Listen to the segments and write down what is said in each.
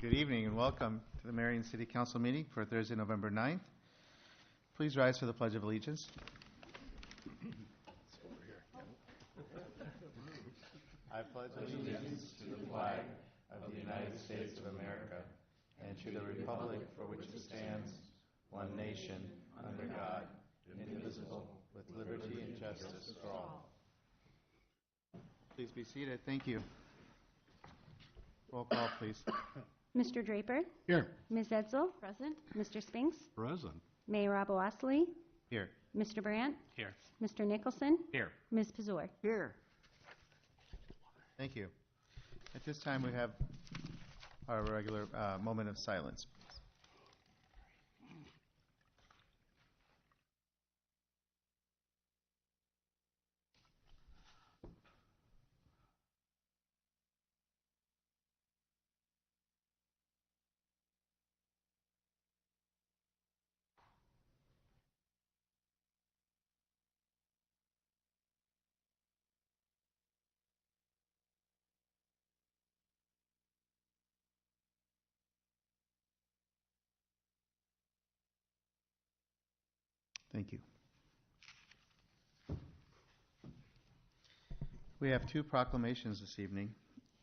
Good evening and welcome to the Marion City Council meeting for Thursday, November 9th. Please rise for the Pledge of Allegiance. I pledge allegiance to the flag of the United States of America and to the republic for which it stands, one nation, under God, indivisible, with liberty and justice for all. Please be seated. Thank you. Roll call, please. Mr. Draper? Here. Ms. Edsel? Present. Mr. Spinks? Present. Mayor Robowassily? Here. Mr. Brandt? Here. Mr. Nicholson? Here. Ms. Pazor? Here. Thank you. At this time, we have our regular moment of silence. Thank you. We have two proclamations this evening.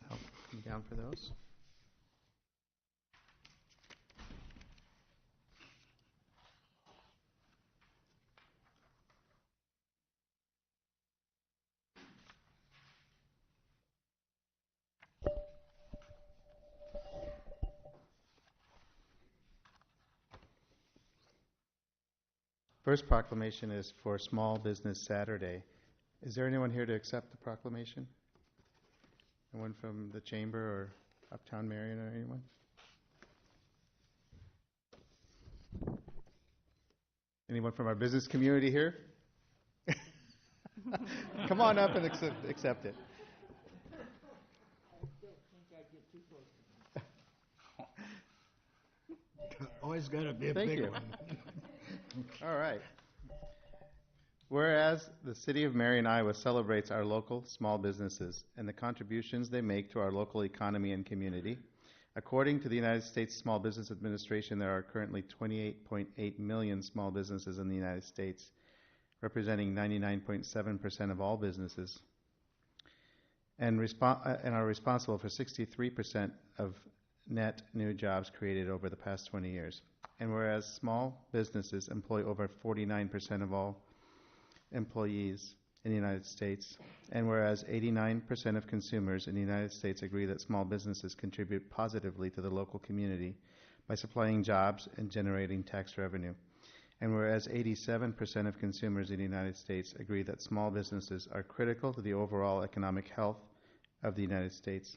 I'll come down for those. First proclamation is for Small Business Saturday. Is there anyone here to accept the proclamation? Anyone from the Chamber or Uptown Marion or anyone? Anyone from our business community here? Come on up and accept it. Always got to be a Thank big you. one. All right. Whereas the City of Marion, Iowa celebrates our local small businesses and the contributions they make to our local economy and community. According to the United States Small Business Administration, there are currently 28.8 million small businesses in the United States, representing 99.7% of all businesses, and are responsible for 63% of net new jobs created over the past 20 years. And whereas small businesses employ over 49% of all employees in the United States, and whereas 89% of consumers in the United States agree that small businesses contribute positively to the local community by supplying jobs and generating tax revenue, and whereas 87% of consumers in the United States agree that small businesses are critical to the overall economic health of the United States,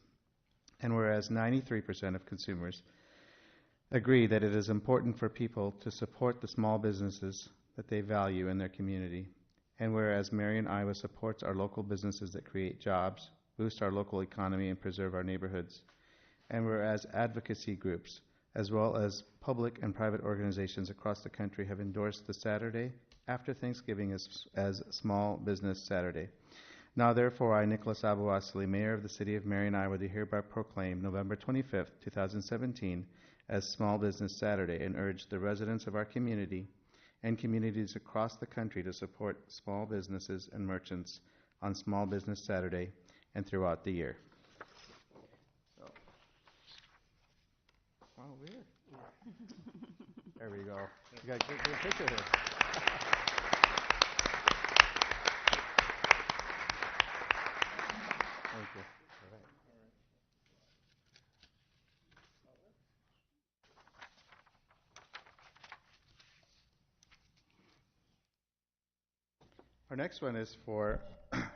and whereas 93% of consumers agree that it is important for people to support the small businesses that they value in their community. And whereas Marion, Iowa supports our local businesses that create jobs, boost our local economy, and preserve our neighborhoods. And whereas advocacy groups, as well as public and private organizations across the country, have endorsed the Saturday after Thanksgiving as Small Business Saturday. Now, therefore, I, Nicholas Abowassily, Mayor of the City of Marion, Iowa, do hereby proclaim November 25th, 2017, as Small Business Saturday, and urge the residents of our community and communities across the country to support small businesses and merchants on Small Business Saturday and throughout the year. So, weird. There we go. You got a good picture here. Thank you. All right. Our next one is for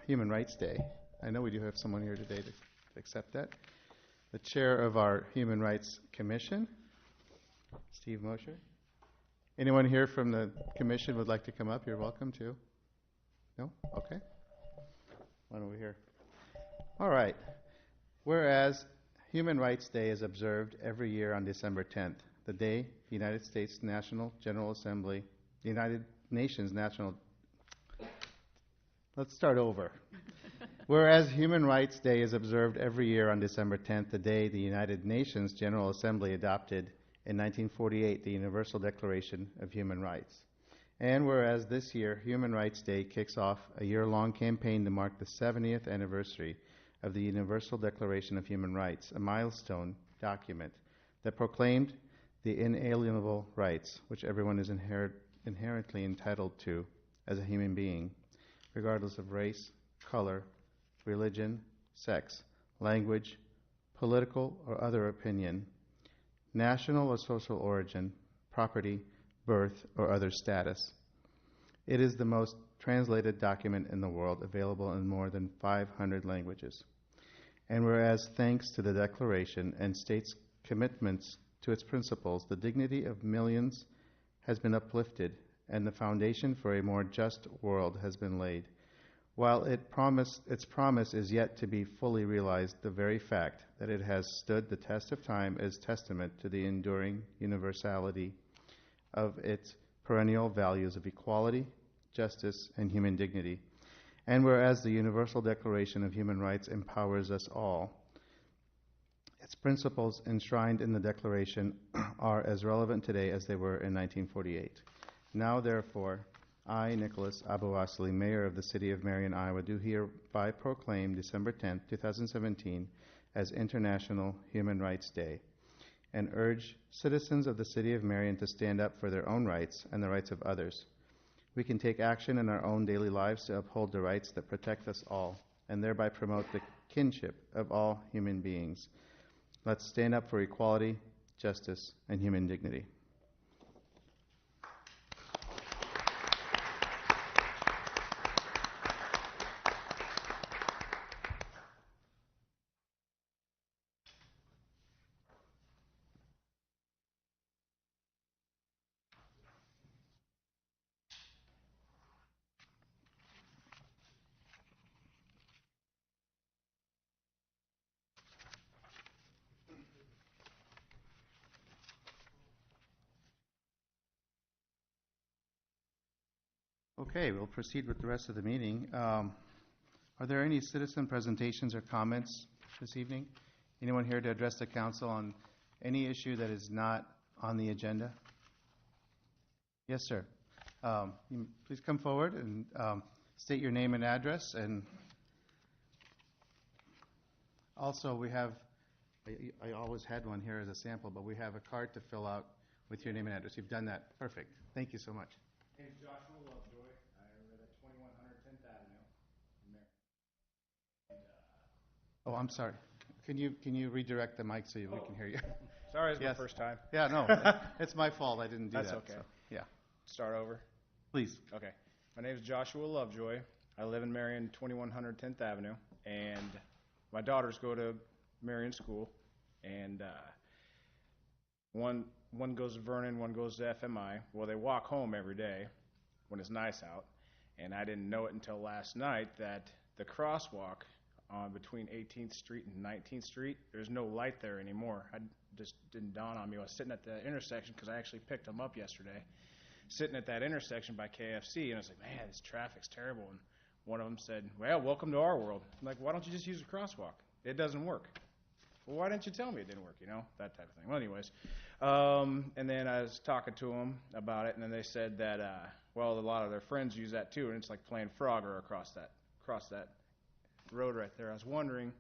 Human Rights Day. I know we do have someone here today to accept that. The chair of our Human Rights Commission, Steve Mosher. Anyone here from the commission would like to come up? You're welcome to. No? Okay. One over here. All right. Whereas Human Rights Day is observed every year on December 10th, the day the United States National General Assembly, the United Nations National Let's start over. Whereas Human Rights Day is observed every year on December 10th, the day the United Nations General Assembly adopted in 1948 the Universal Declaration of Human Rights. And whereas this year, Human Rights Day kicks off a year-long campaign to mark the 70th anniversary of the Universal Declaration of Human Rights, a milestone document that proclaimed the inalienable rights which everyone is inherently entitled to as a human being, regardless of race, color, religion, sex, language, political or other opinion, national or social origin, property, birth, or other status. It is the most translated document in the world, available in more than 500 languages. And whereas, thanks to the Declaration and states' commitments to its principles, the dignity of millions has been uplifted, and the foundation for a more just world has been laid. While its promise is yet to be fully realized, the very fact that it has stood the test of time is testament to the enduring universality of its perennial values of equality, justice, and human dignity. And whereas the Universal Declaration of Human Rights empowers us all, its principles enshrined in the Declaration are as relevant today as they were in 1948. Now, therefore, I, Nicholas Abouasli, Mayor of the City of Marion, Iowa, do hereby proclaim December 10, 2017 as International Human Rights Day, and urge citizens of the City of Marion to stand up for their own rights and the rights of others. We can take action in our own daily lives to uphold the rights that protect us all, and thereby promote the kinship of all human beings. Let's stand up for equality, justice, and human dignity. Okay, we'll proceed with the rest of the meeting. Are there any citizen presentations or comments this evening? Anyone here to address the council on any issue that is not on the agenda? Yes, sir. Please come forward and state your name and address. And also, we have, I always had one here as a sample, but we have a card to fill out with your name and address. You've done that. Perfect. Thank you so much. My name is Joshua Lovejoy. I live at 2100 10th Avenue. Oh, I'm sorry. Can you redirect the mic so we can hear you? Sorry, it's Yes. my first time. Yeah, no, it's my fault. I didn't do That's that. okay. So, yeah, Start over. please. Okay. My name is Joshua Lovejoy. I live in Marion, 2100 10th Avenue, and my daughters go to Marion School, and one goes to Vernon, one goes to FMI. Well, they walk home every day when it's nice out, and I didn't know it until last night that the crosswalk between 18th Street and 19th Street, there's no light there anymore. I just didn't dawn on me. I was sitting at the intersection because I actually picked them up yesterday, sitting at that intersection by KFC, and I was like, man, this traffic's terrible. And one of them said, well, welcome to our world. I'm like, why don't you just use a crosswalk? It doesn't work. Well, why didn't you tell me it didn't work, that type of thing. Well, anyways, and then I was talking to them about it, and then they said that, well, a lot of their friends use that too, and it's like playing Frogger across that road right there. I was wondering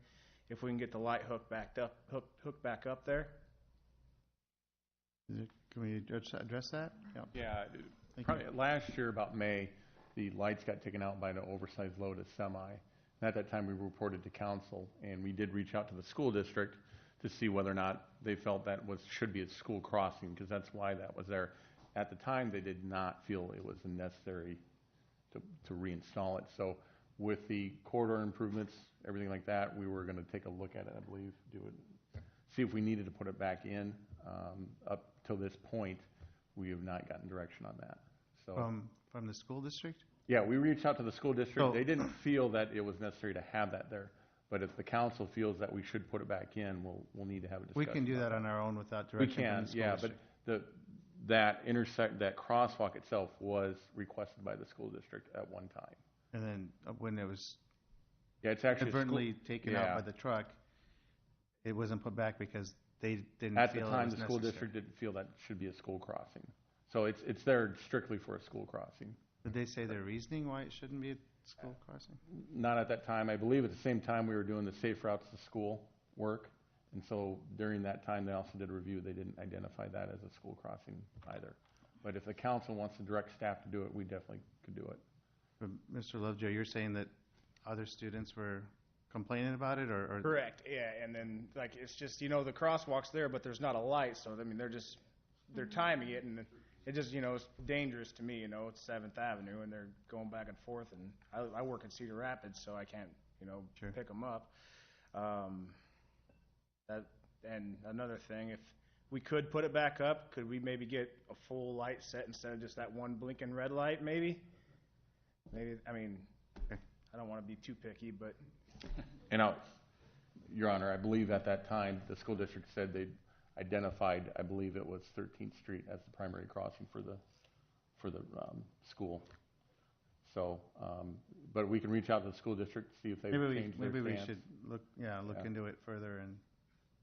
if we can get the light hooked back up there. Can we address that? Yeah, Thank probably you. last year about May, the lights got taken out by an oversized load of semi. And at that time, we reported to council, and we did reach out to the school district to see whether or not they felt that should be a school crossing, because that's why that was there. At the time, they did not feel it was necessary to reinstall it. So with the corridor improvements, everything like that, we were going to take a look at it, I believe, see if we needed to put it back in. Up till this point, we have not gotten direction on that. So From the school district? yeah, we reached out to the school district. So- They didn't feel that it was necessary to have that there. But if the council feels that we should put it back in, we'll need to have a discussion. We can do about that on our own without We direction from can, the school yeah, district. but that crosswalk itself was requested by the school district at one time. And then when it was Yeah, it's actually a school- inadvertently taken out yeah. by the truck, it wasn't put back because they didn't At the feel it time, was the school necessary. district didn't feel that should be a school crossing. So it's there strictly for a school crossing. Did they say their reasoning why it shouldn't be a school crossing? Not at that time. I believe at the same time we were doing the safe routes to school work. And so during that time, they also did a review. They didn't identify that as a school crossing either. But if the council wants to direct staff to do it, we definitely could do it. But Mr. Lovejoy, you're saying that other students were complaining about it, or Correct, yeah, and then, like, it's just, you know, the crosswalk's there, but there's not a light, so, I mean, they're timing it, and it just, you know, it's dangerous to me, you know, it's 7th Avenue, and they're going back and forth, and I work in Cedar Rapids, so I can't, you know, Sure. pick them up. And another thing, if we could put it back up, could we maybe get a full light set instead of just that one blinking red light, maybe? Maybe, I mean, Okay. I don't want to be too picky, but And Your Honor, I believe at that time, the school district said they'd identified, I believe it was 13th Street as the primary crossing for the school. So, but we can reach out to the school district, see if they've changed their maybe we stance. should look Yeah. into it further and.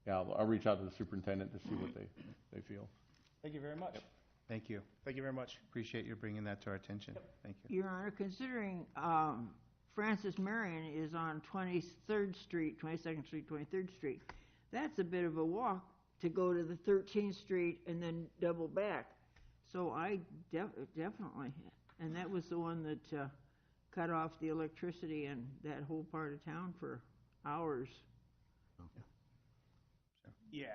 Yeah, I'll reach out to the superintendent to see what they feel. thank you very much. Thank you. Thank you very much. Appreciate you bringing that to our attention. Thank you. Your Honor, considering Francis Marion is on 23rd Street, 22nd Street, 23rd Street, that's a bit of a walk to go to the 13th Street and then double back. So I definitely, and that was the one that cut off the electricity in that whole part of town for hours. Yeah,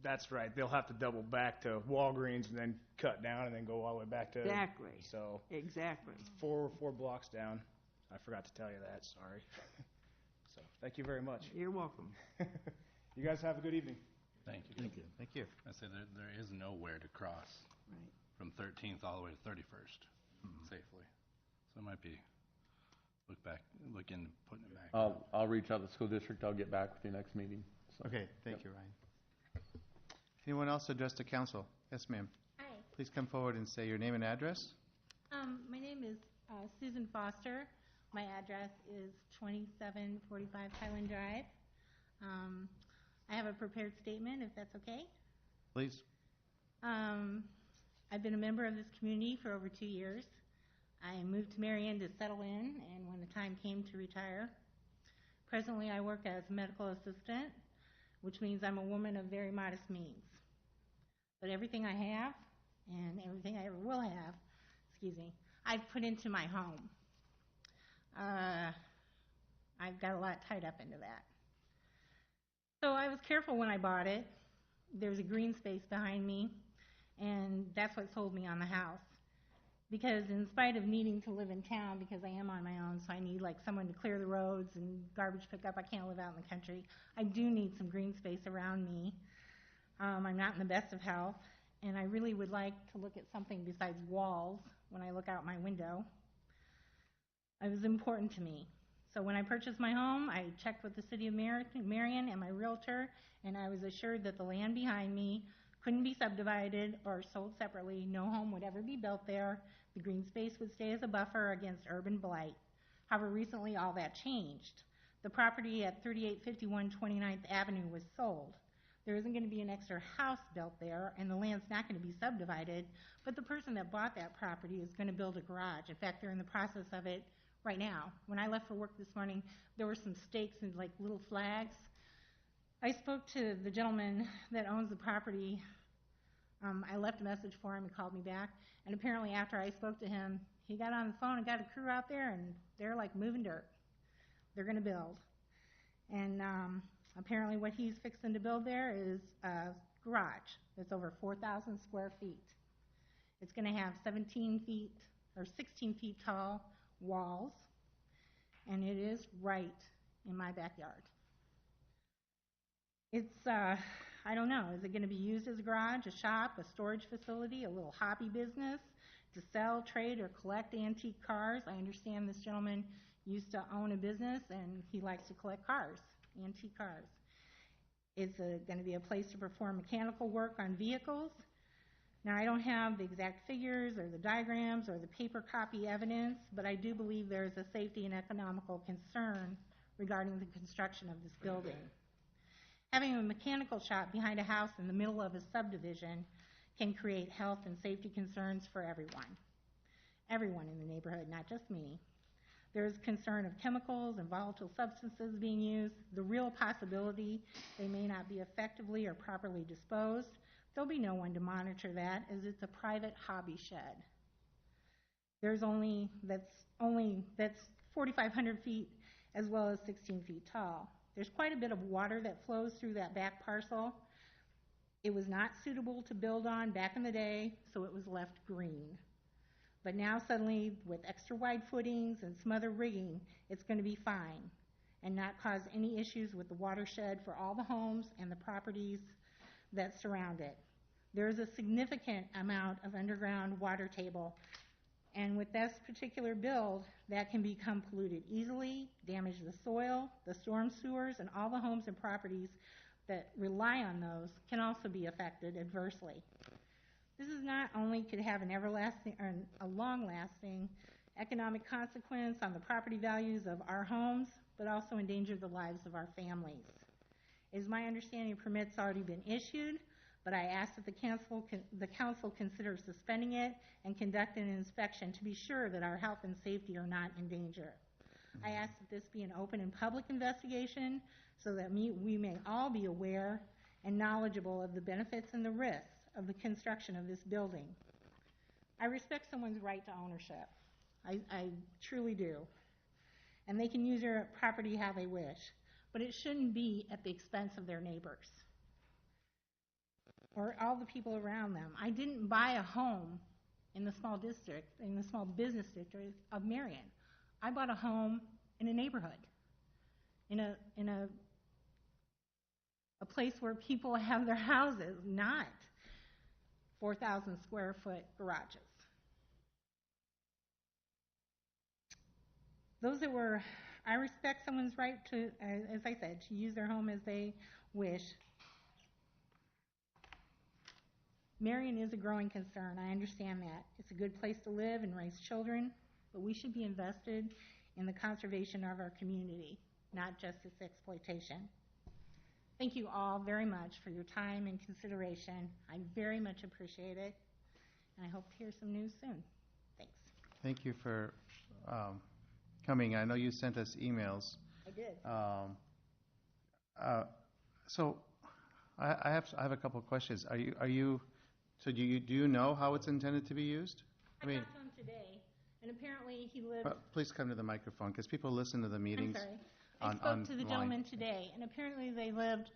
that's right. They'll have to double back to Walgreens and then cut down and then go all the way back to. Exactly. So Exactly. four blocks down. I forgot to tell you that. Sorry. So thank you very much. You're welcome. You guys have a good evening. Thank you. Thank you. Thank you. I say there is nowhere to cross Right. from 13th all the way to 31st safely. So it might be look into putting it back. I'll reach out to the school district. I'll get back with you next meeting. So. Okay, thank you, Ryan. Anyone else address the council? Yes, ma'am. Hi, Please come forward and say your name and address. my name is Susan Foster. My address is 2745 Highland Drive. I have a prepared statement, if that's okay. Please. I've been a member of this community for over 2 years. I moved to Marion to settle in, and when the time came to retire. Presently, I work as a medical assistant, which means I'm a woman of very modest means. But everything I have, and everything I ever will have, I've put into my home. I've got a lot tied up into that. So I was careful when I bought it. There's a green space behind me, and that's what sold me on the house. Because in spite of needing to live in town, because I am on my own, so I need like someone to clear the roads and garbage pickup, I can't live out in the country. I do need some green space around me. I'm not in the best of health, and I really would like to look at something besides walls when I look out my window. It was important to me. So when I purchased my home, I checked with the city of Marion and my realtor, and I was assured that the land behind me couldn't be subdivided or sold separately. No home would ever be built there. The green space would stay as a buffer against urban blight. However, recently all that changed. The property at 3851 29th Avenue was sold. There isn't going to be an extra house built there, and the land's not going to be subdivided, but the person that bought that property is going to build a garage. In fact, they're in the process of it right now. When I left for work this morning, there were some stakes and like little flags. I spoke to the gentleman that owns the property. I left a message for him. He called me back, and apparently after I spoke to him, he got on the phone and got a crew out there, and they're like moving dirt. They're going to build. And apparently what he's fixing to build there is a garage that's over 4,000 square feet. It's going to have 17 feet or 16 feet tall walls, and it is right in my backyard. It's, I don't know, is it going to be used as a garage, a shop, a storage facility, a little hobby business to sell, trade, or collect antique cars? I understand this gentleman used to own a business, and he likes to collect cars, antique cars. Is it going to be a place to perform mechanical work on vehicles? Now, I don't have the exact figures or the diagrams or the paper copy evidence, but I do believe there is a safety and economical concern regarding the construction of this building. Having a mechanical shop behind a house in the middle of a subdivision can create health and safety concerns for everyone. Everyone in the neighborhood, not just me. There is concern of chemicals and volatile substances being used, the real possibility they may not be effectively or properly disposed. There'll be no one to monitor that, as it's a private hobby shed. That's 4,500 feet as well as 16 feet tall. There's quite a bit of water that flows through that back parcel. It was not suitable to build on back in the day, so it was left green. But now suddenly, with extra wide footings and some other rigging, it's going to be fine and not cause any issues with the watershed for all the homes and the properties that surround it. There is a significant amount of underground water table, and with this particular build, that can become polluted easily, damage the soil, the storm sewers, and all the homes and properties that rely on those can also be affected adversely. This is not only could have an everlasting or a long-lasting economic consequence on the property values of our homes, but also endanger the lives of our families. It is my understanding a permit's already been issued, but I ask that the council consider suspending it and conduct an inspection to be sure that our health and safety are not in danger. I ask that this be an open and public investigation so that we may all be aware and knowledgeable of the benefits and the risks of the construction of this building. I respect someone's right to ownership. I truly do. And they can use their property how they wish, but it shouldn't be at the expense of their neighbors or all the people around them. I didn't buy a home in the small business district of Marion. I bought a home in a neighborhood, in a place where people have their houses, not 4,000 square foot garages. I respect someone's right to, as I said, to use their home as they wish. Marion is a growing concern. I understand that. It's a good place to live and raise children, but we should be invested in the conservation of our community, not just its exploitation. Thank you all very much for your time and consideration. I very much appreciate it, and I hope to hear some news soon. Thanks. Thank you for coming. I know you sent us emails. I did. So I have a couple of questions. So do you know how it's intended to be used? I talked to him today, and apparently he lives. Please come to the microphone, because people listen to the meetings. I'm sorry. I spoke to the gentleman today, and apparently they lived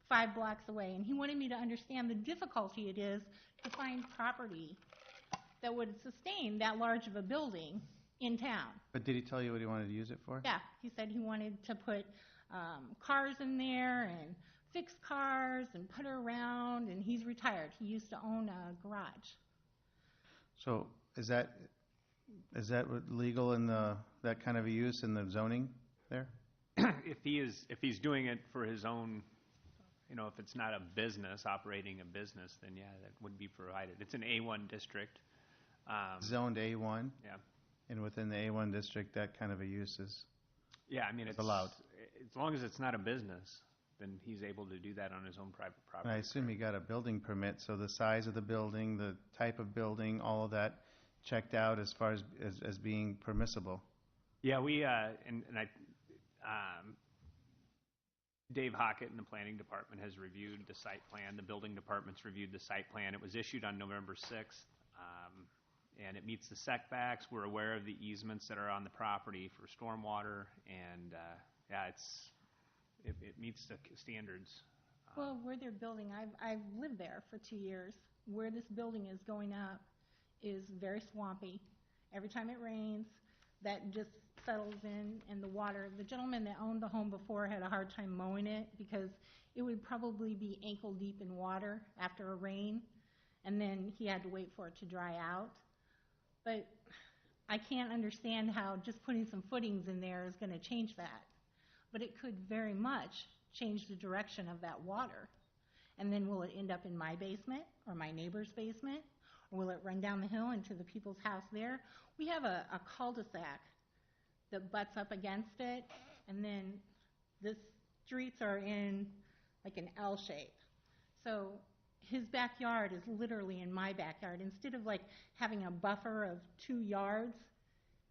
5 blocks away, and he wanted me to understand the difficulty it is to find property that would sustain that large of a building in town. But did he tell you what he wanted to use it for? Yeah, he said he wanted to put cars in there and fix cars and put her around, and he's retired. He used to own a garage. So is that legal in that kind of a use in the zoning there? If he's doing it for his own, if it's not a business, operating a business, then yeah, that would be provided. It's an A1 district. Zoned A1? Yeah. And within the A1 district, that kind of a use is it's allowed. As long as it's not a business, then he's able to do that on his own private property. And I assume he got a building permit, so the size of the building, the type of building, all of that checked out as far as being permissible. Yeah, we Dave Hockett in the planning department has reviewed the site plan. The building department's reviewed the site plan. It was issued on November 6th, and it meets the setbacks. We're aware of the easements that are on the property for stormwater, and it meets the standards. Well, where they're building, I've lived there for 2 years. Where this building is going up is very swampy. Every time it rains, that just settles in, and the water. The gentleman that owned the home before had a hard time mowing it because it would probably be ankle deep in water after a rain, and then he had to wait for it to dry out. But I can't understand how just putting some footings in there is going to change that. But it could very much change the direction of that water. And then will it end up in my basement or my neighbor's basement? Or will it run down the hill into the people's house there? We have a cul-de-sac that butts up against it, and then the streets are in like an L shape. So his backyard is literally in my backyard. Instead of like having a buffer of 2 yards,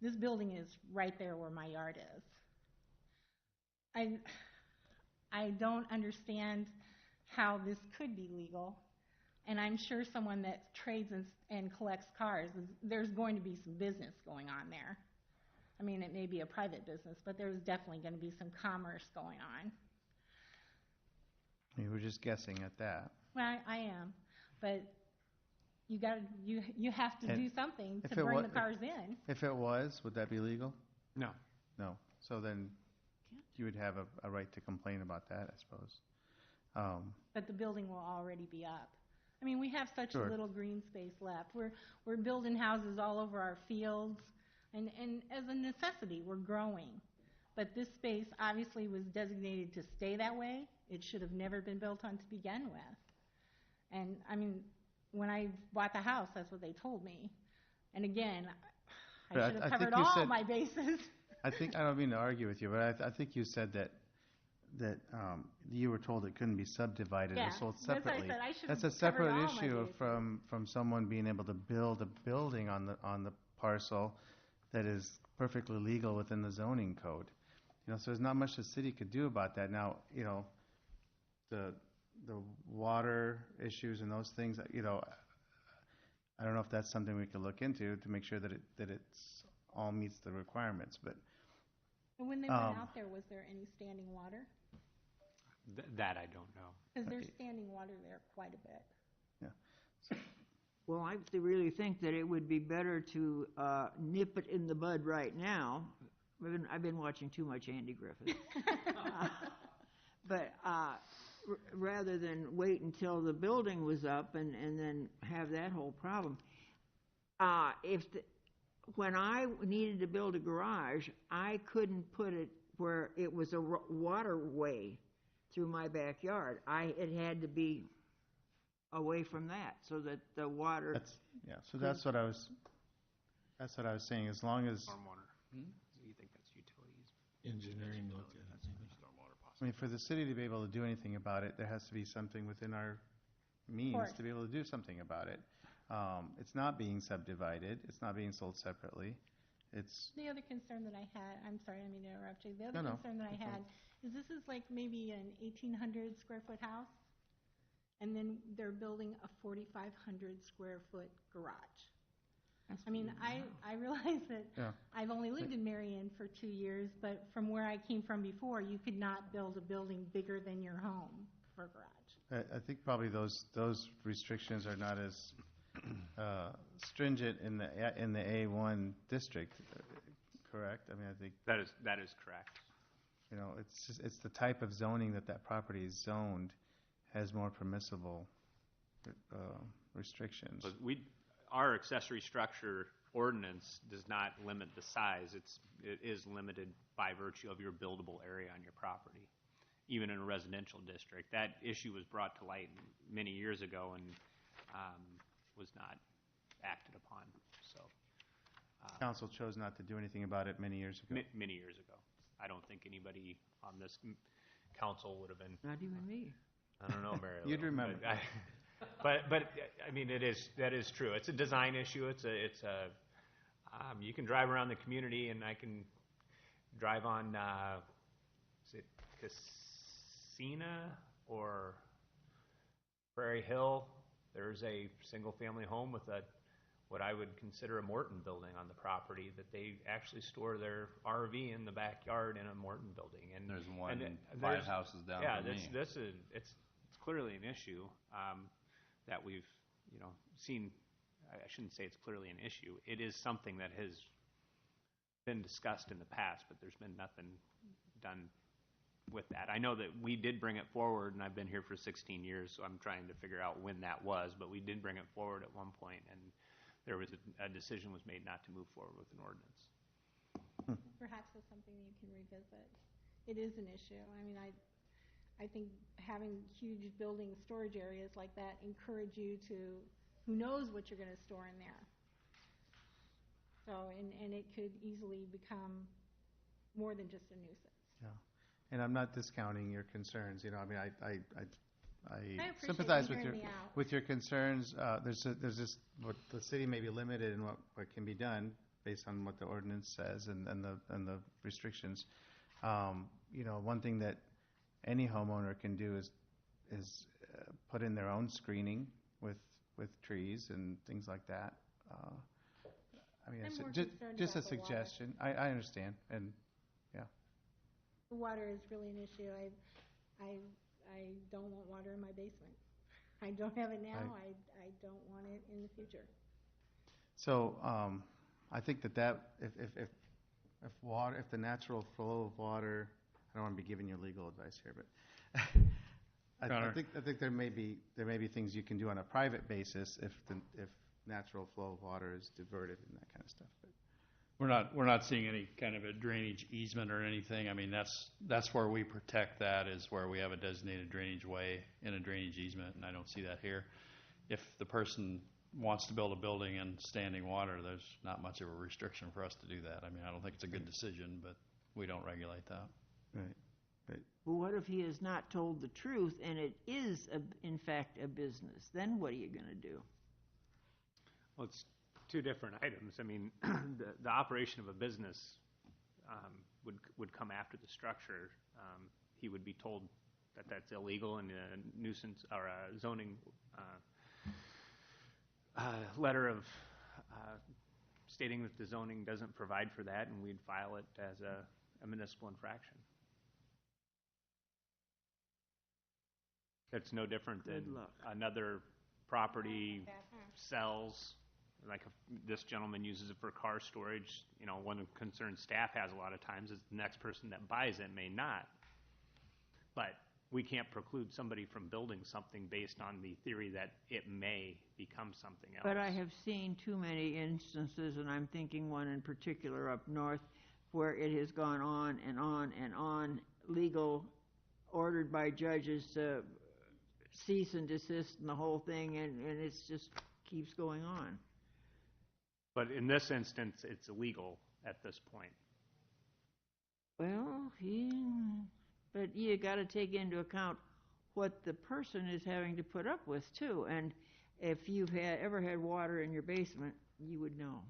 this building is right there where my yard is. I don't understand how this could be legal, and I'm sure someone that trades and collects cars, there's going to be some business going on there. I mean, it may be a private business, but there's definitely going to be some commerce going on. You were just guessing at that. Well, I am, but you have to And do something if to it bring wa- the cars in. If it was, would that be legal? No. No. So then you would have a right to complain about that, I suppose. But the building will already be up. I mean, we have such Sure. a little green space left. We're building houses all over our fields, and as a necessity, we're growing. But this space obviously was designated to stay that way. It should have never been built on to begin with. And I mean, when I bought the house, that's what they told me. And again, I But should have I covered think you all said- my bases. I don't mean to argue with you, but I think you said that you were told it couldn't be subdivided Yeah, or sold that's what I separately. said. I should That's have a covered separate all my issue bases. from someone being able to build a building on the parcel that is perfectly legal within the zoning code. So there's not much the city could do about that. Now, the water issues and those things, I don't know if that's something we could look into to make sure that it's all meets the requirements, but And when they went out there, was there any standing water? That I don't know. Because there's standing water there quite a bit. Well, I really think that it would be better to nip it in the bud right now. I've been watching too much Andy Griffith. But rather than wait until the building was up and then have that whole problem. When I needed to build a garage, I couldn't put it where it was a waterway through my backyard. It had to be away from that so that the water. So that's what I was saying. As long as Stormwater. You think that's utilities? Engineering look at it. I mean, for the city to be able to do anything about it, there has to be something within our means course. to be able to do something about it. It's not being subdivided. It's not being sold separately. It's The other concern that I had, I'm sorry, I mean to interrupt you. The other No, concern that I had is this is like maybe an 1,800 square foot house, and then they're building a 4,500 square foot garage. I mean, I realize that Yeah. I've only lived in Marion for 2 years, but from where I came from before, you could not build a building bigger than your home for a garage. I think probably those restrictions are not as stringent in the A1 district, correct? I mean, I think That is correct. it's the type of zoning that property is zoned has more permissible restrictions. But our accessory structure ordinance does not limit the size. It is limited by virtue of your buildable area on your property, even in a residential district. That issue was brought to light many years ago and was not acted upon. So Council chose not to do anything about it many years ago. many years ago, I don't think anybody on this council would have been. Not even me. I don't know, Mary. You'd remember. But I mean, that is true. It's a design issue. It's a you can drive around the community, and I can drive on is it Casina or Prairie Hill? There's a single-family home with what I would consider a Morton building on the property that they actually store their RV in the backyard in a Morton building. And There's one and 5 houses down yeah, from me. it's clearly an issue that we've seen. I shouldn't say it's clearly an issue. It is something that has been discussed in the past, but there's been nothing done with that. I know that we did bring it forward, and I've been here for 16 years, so I'm trying to figure out when that was, but we did bring it forward at one point, and there was a decision was made not to move forward with an ordinance. Perhaps it's something you can revisit. It is an issue. I mean, I think having huge building storage areas like that encourage you to, who knows what you're going to store in there. So, and it could easily become more than just a nuisance. Yeah. And I'm not discounting your concerns, I mean, I appreciate sympathize you with your, hearing me out. with your concerns. There's just, what the city may be limited in what can be done based on what the ordinance says and the restrictions. One thing that any homeowner can do is put in their own screening with trees and things like that. I mean, I'm it's more just concerned a about the water. suggestion. I understand, and The water is really an issue. I don't want water in my basement. I don't have it now. Right. I don't want it in the future. so I think that if the natural flow of water, I don't want to be giving you legal advice here, but I Connor? think there may be things you can do on a private basis if natural flow of water is diverted and that kind of stuff. But We're not seeing any kind of a drainage easement or anything. I mean, that's where we protect that, is where we have a designated drainage way and a drainage easement, and I don't see that here. If the person wants to build a building in standing water, there's not much of a restriction for us to do that. I mean, I don't think it's a good decision, but we don't regulate that. right. Well, what if he has not told the truth and it is, in fact, a business? Then what are you going to do? Well, it's two different items. I mean, the operation of a business would come after the structure. He would be told that that's illegal, and a nuisance or a zoning letter of stating that the zoning doesn't provide for that, and we'd file it as a municipal infraction. That's no different than Good luck. another property sells, like this gentleman uses it for car storage. One concern staff has a lot of times is the next person that buys it may not. But we can't preclude somebody from building something based on the theory that it may become something else. But I have seen too many instances, and I'm thinking one in particular up north, where it has gone on and on and on, legal, ordered by judges to cease and desist and the whole thing, and it's just keeps going on. But in this instance, it's illegal at this point. Well, but you got to take into account what the person is having to put up with too. And if you've ever had water in your basement, you would know.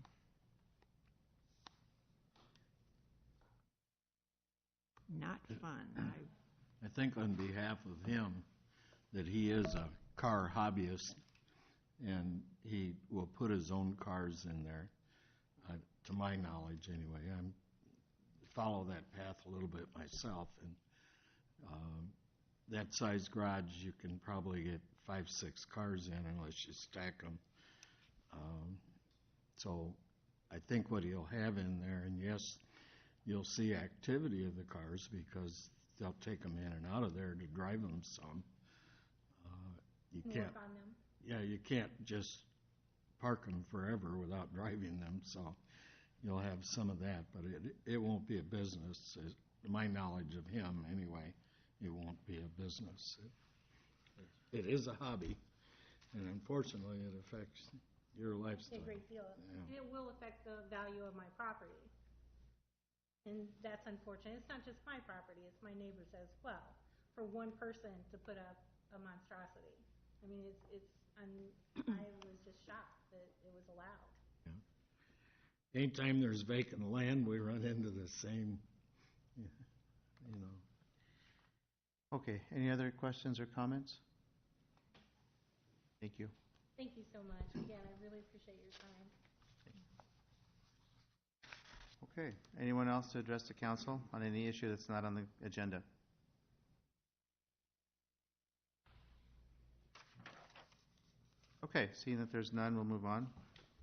Not fun. I think on behalf of him that he is a car hobbyist and he will put his own cars in there, to my knowledge anyway. I follow that path a little bit myself, and that size garage you can probably get 5-6 cars in unless you stack them. So I think what he'll have in there, and yes, you'll see activity of the cars because they'll take them in and out of there to drive them some. You can't, Work on them. yeah, you can't just park them forever without driving them. So you'll have some of that, but it won't be a business. To my knowledge of him, anyway, it won't be a business. It is a hobby, and unfortunately, it affects your lifestyle. A great deal. Yeah. And it will affect the value of my property. And that's unfortunate. It's not just my property, it's my neighbor's as well. For one person to put up a monstrosity. I mean, I was just shocked that it was allowed. Anytime there's vacant land, we run into the same, Okay, any other questions or comments? Thank you. Thank you so much. Again, I really appreciate your time. Okay, anyone else to address the council on any issue that's not on the agenda? Okay, seeing that there's none, we'll move on.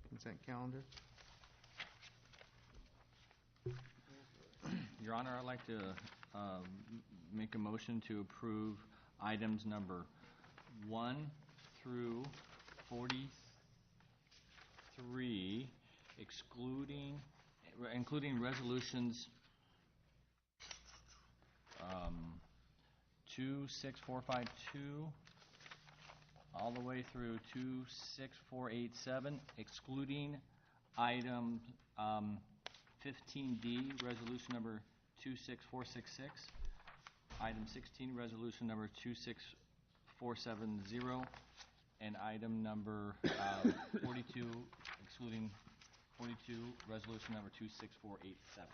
Consent calendar. Your Honor, I'd like to make a motion to approve items number 1 through 43, including resolutions 26452 all the way through 26487, excluding item 15D, resolution number 26466. Item 16, resolution number 26470, and item number 42, excluding 42, resolution number 26487.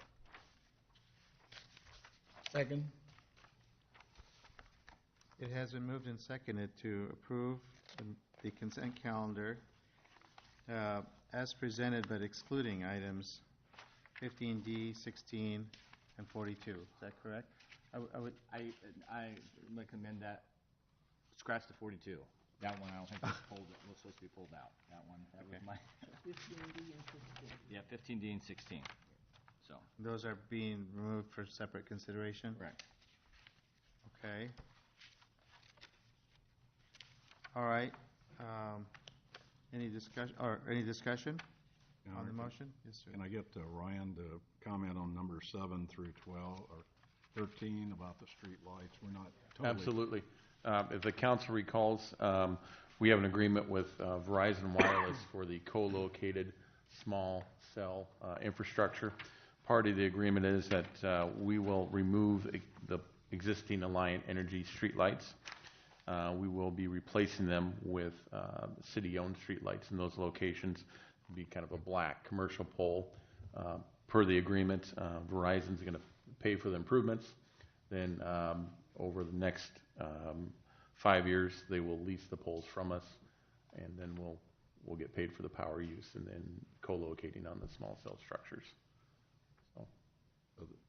Second? It has been moved and seconded to approve the consent calendar as presented, but excluding items 15D, 16, and 42. Is that correct? I recommend that, scratch the 42. That one I don't think was supposed to be pulled out. That one, that was my, 15D and 16. yeah, 15D and 16. So, Those are being removed for separate consideration? correct. Okay. All right. Any discussion, on the motion? Yes, sir. Can I get Ryan to comment on number 7 through 12 or 13 about the street lights? We're not totally. Absolutely. If the council recalls, we have an agreement with Verizon Wireless for the co-located small cell infrastructure. Part of the agreement is that we will remove the existing Alliant Energy streetlights. We will be replacing them with city-owned streetlights in those locations. It'll be kind of a black commercial pole. Per the agreement, Verizon's going to pay for the improvements. Then over the next 5 years, they will lease the poles from us, and then we'll get paid for the power use and then co-locating on the small cell structures. So.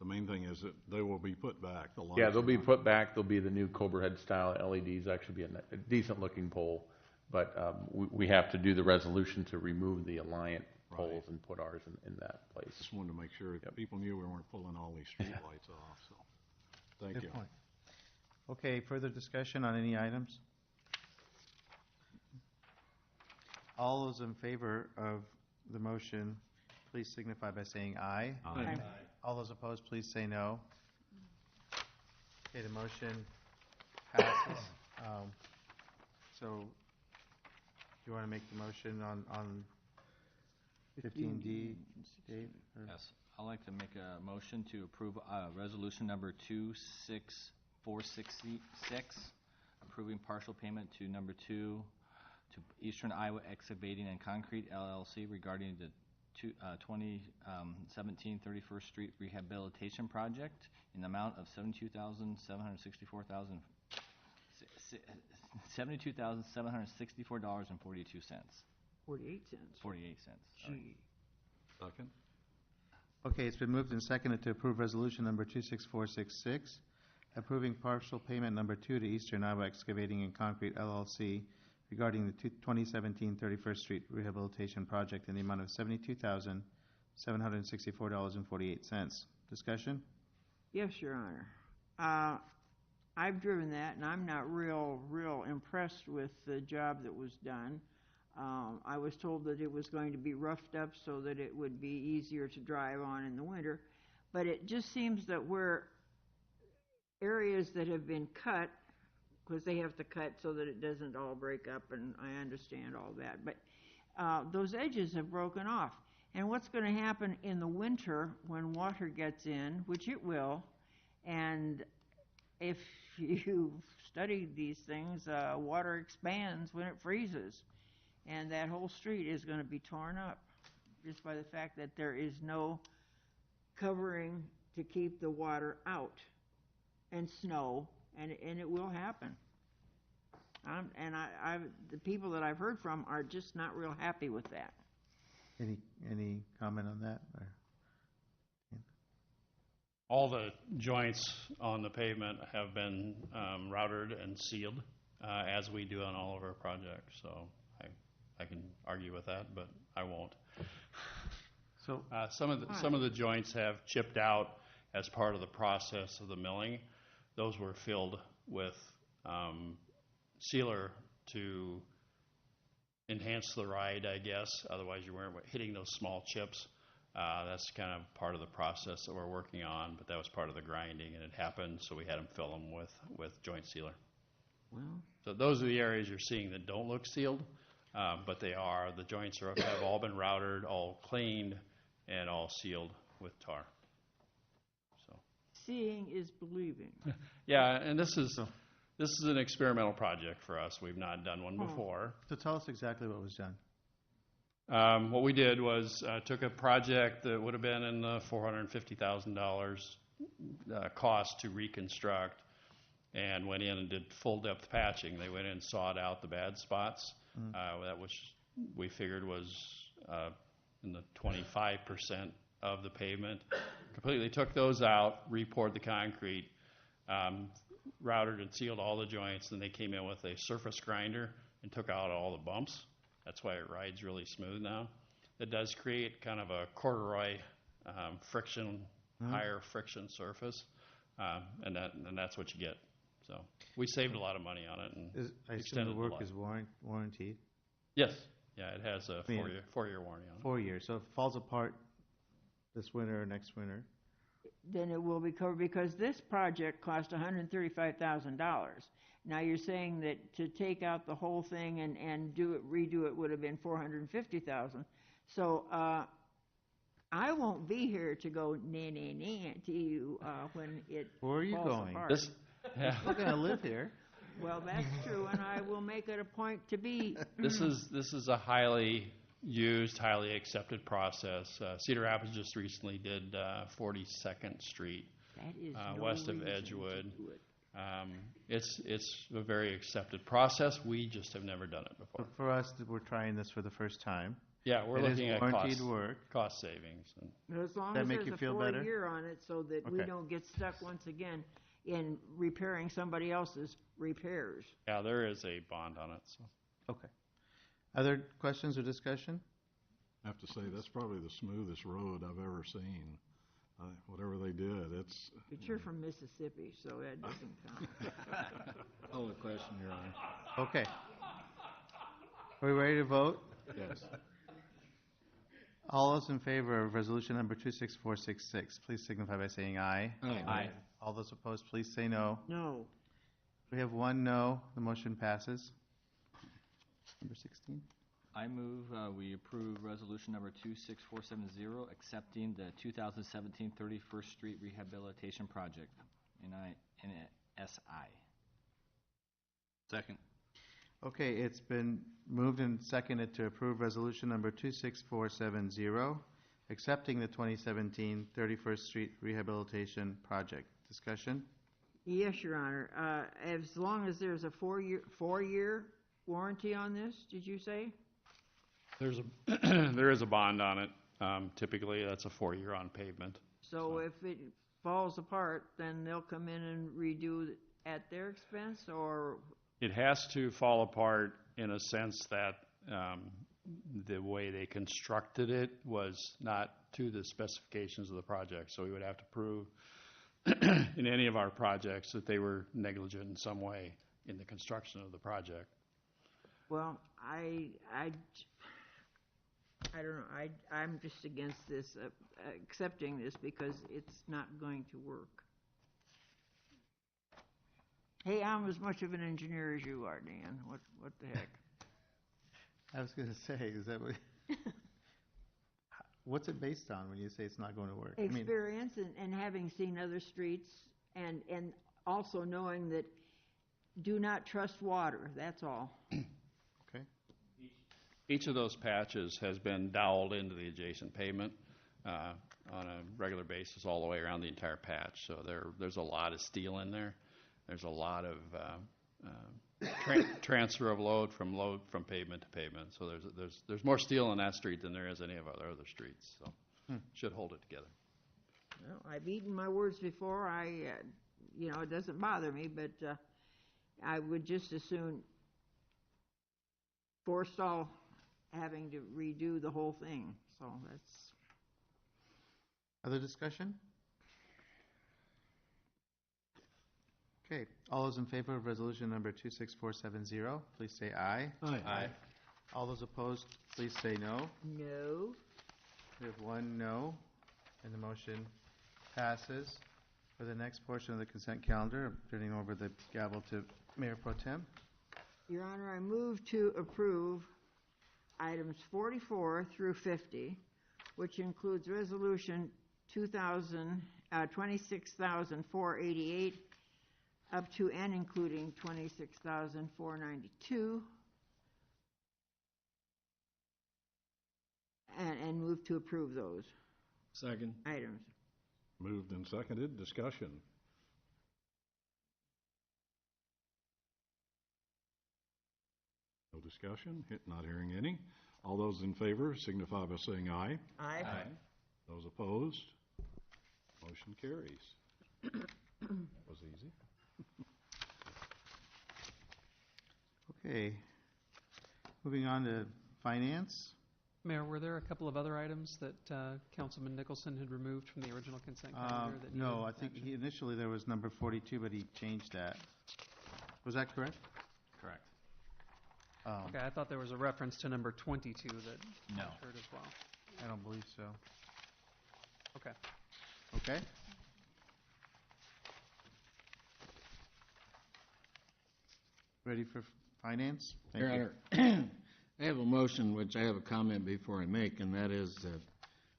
The main thing is that they will be put back. The lights Yeah, they'll are be not- put back. They'll be the new Cobra Head style LEDs. Actually, be a decent looking pole, but we have to do the resolution to remove the Alliant poles and put ours in that place. Just wanted to make sure that people knew we weren't pulling all these street lights off. So, thank Good you. point. Okay, further discussion on any items? All those in favor of the motion, please signify by saying aye. Aye. All those opposed, please say no. Okay, the motion passes. So, do you want to make the motion on 15D, Dave? or- Yes, I'd like to make a motion to approve resolution number 26466, approving partial payment to number 2 to Eastern Iowa Excavating and Concrete LLC regarding the 2017 31st Street Rehabilitation Project in the amount of $72,764.42. 48 cents. 48 cents. Sorry. Gee. Second? Okay, it's been moved and seconded to approve resolution number 26466, approving partial payment number 2 to Eastern Iowa Excavating and Concrete LLC regarding the 2017 31st Street Rehabilitation Project in the amount of $72,764.48. Discussion? Yes, Your Honor. I've driven that, and I'm not real impressed with the job that was done. I was told that it was going to be roughed up so that it would be easier to drive on in the winter, but it just seems that where areas that have been cut, because they have to cut so that it doesn't all break up, and I understand all that, but those edges have broken off. And what's going to happen in the winter when water gets in, which it will, and if you've studied these things, water expands when it freezes, and that whole street is going to be torn up just by the fact that there is no covering to keep the water out, and snow, and it will happen. The people that I've heard from are just not real happy with that. Any comment on that? Or? All the joints on the pavement have been routed and sealed, as we do on all of our projects. So I can argue with that, but I won't. So, Some of the joints have chipped out as part of the process of the milling. Those were filled with sealer to enhance the ride, I guess. Otherwise, you weren't hitting those small chips. That's kind of part of the process that we're working on, but that was part of the grinding, and it happened, so we had them fill them with joint sealer. Well, So those are the areas you're seeing that don't look sealed, but they are. The joints have all been routed, all cleaned, and all sealed with tar. So seeing is believing. Yeah, and this is an experimental project for us. We've not done one before. So tell us exactly what was done. What we did was took a project that would have been in the $450,000 cost to reconstruct, and went in and did full depth patching. They went in and sawed out the bad spots. That which we figured was in the 25% of the pavement. Completely took those out, re-poured the concrete, routed and sealed all the joints. Then they came in with a surface grinder and took out all the bumps. That's why it rides really smooth now. It does create kind of a corduroy friction, higher friction surface, and that's what you get. So we saved a lot of money on it and I assume extended the work life. is warranted. Yes, yeah, it has a I mean, four-year warranty on it. 4 years. So if it falls apart this winter or next winter, Then it will be covered, because this project cost $135,000. Now you're saying that to take out the whole thing and redo it would have been $450,000. So I won't be here to go nah to you when it where are you falls going? apart. Yeah. We're going to live here. Well, that's true, and I will make it a point to be. This is a highly used, highly accepted process. Cedar Rapids just recently did 42nd Street That is west no of reason Edgewood. to do it. It's a very accepted process. We just have never done it before. But for us, we're trying this for the first time. Yeah, we're It is looking at warranted work. cost savings. And But as long That as make there's you a feel better? 4-year on it, so that we Okay. don't get stuck once again in repairing somebody else's repairs. yeah, there is a bond on it. So. Okay. Other questions or discussion? I have to say, that's probably the smoothest road I've ever seen. Whatever they did, it's, But you're from Mississippi, so that doesn't count. Only question, Your Honor. Okay. Are we ready to vote? yes. All those in favor of resolution number 26466, please signify by saying aye. Aye. All those opposed, please say no. No. We have one no. The motion passes. Number 16. I move we approve resolution number 26470, accepting the 2017 31st Street Rehabilitation Project, NSI. Second. Okay, it's been moved and seconded to approve resolution number 26470, accepting the 2017 31st Street Rehabilitation Project. Discussion? Yes, Your Honor. As long as there's a four-year warranty on this, did you say? There is a bond on it. Typically, that's a 4-year on pavement. So if it falls apart, then they'll come in and redo it at their expense, or? It has to fall apart in a sense that the way they constructed it was not to the specifications of the project. So we would have to prove in any of our projects that they were negligent in some way in the construction of the project. Well, I don't know. I'm just against this, accepting this, because it's not going to work. Hey, I'm as much of an engineer as you are, Dan. What the heck? I was going to say, is that what? What's it based on when you say it's not going to work? Experience and having seen other streets, and also knowing that do not trust water. That's all. Okay. Each of those patches has been doweled into the adjacent pavement on a regular basis all the way around the entire patch. So there's a lot of steel in there. There's a lot of transfer of load from pavement to pavement. So there's more steel in that street than there is any of our other streets. So should hold it together. Well, I've eaten my words before. It doesn't bother me, but I would just as soon forestall having to redo the whole thing. So that's. Other discussion? Okay. All those in favor of resolution number 26470, please say aye. Aye. All those opposed, please say no. No. We have one no, and the motion passes. For the next portion of the consent calendar, I'm turning over the gavel to Mayor Pro Tem. Your Honor, I move to approve items 44 through 50, which includes resolution 2000, $26,488 up to and including $26,492. And move to approve those Second. items. Moved and seconded, discussion. No discussion, not hearing any. All those in favor signify by saying aye. Aye. Those opposed, motion carries. That was easy. Okay. Moving on to finance. Mayor, were there a couple of other items that Councilman Nicholson had removed from the original consent calendar? That No, needed I think action? initially there was number 42, but he changed that. Was that correct? Correct. Okay, I thought there was a reference to number 22 that No. I heard as well. I don't believe so. Okay. Okay. Ready for finance? Thank Your you. Honor, I have a motion which I have a comment before I make, and that is that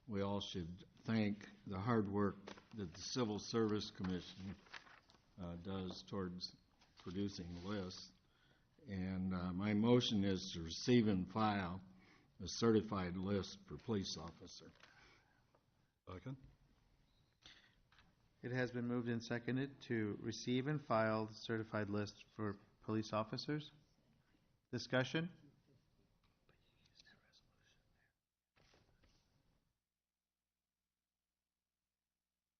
we all should thank the hard work that the Civil Service Commission does towards producing lists. And my motion is to receive and file a certified list for police officer. Second? It has been moved and seconded to receive and file the certified list for police officers. Discussion?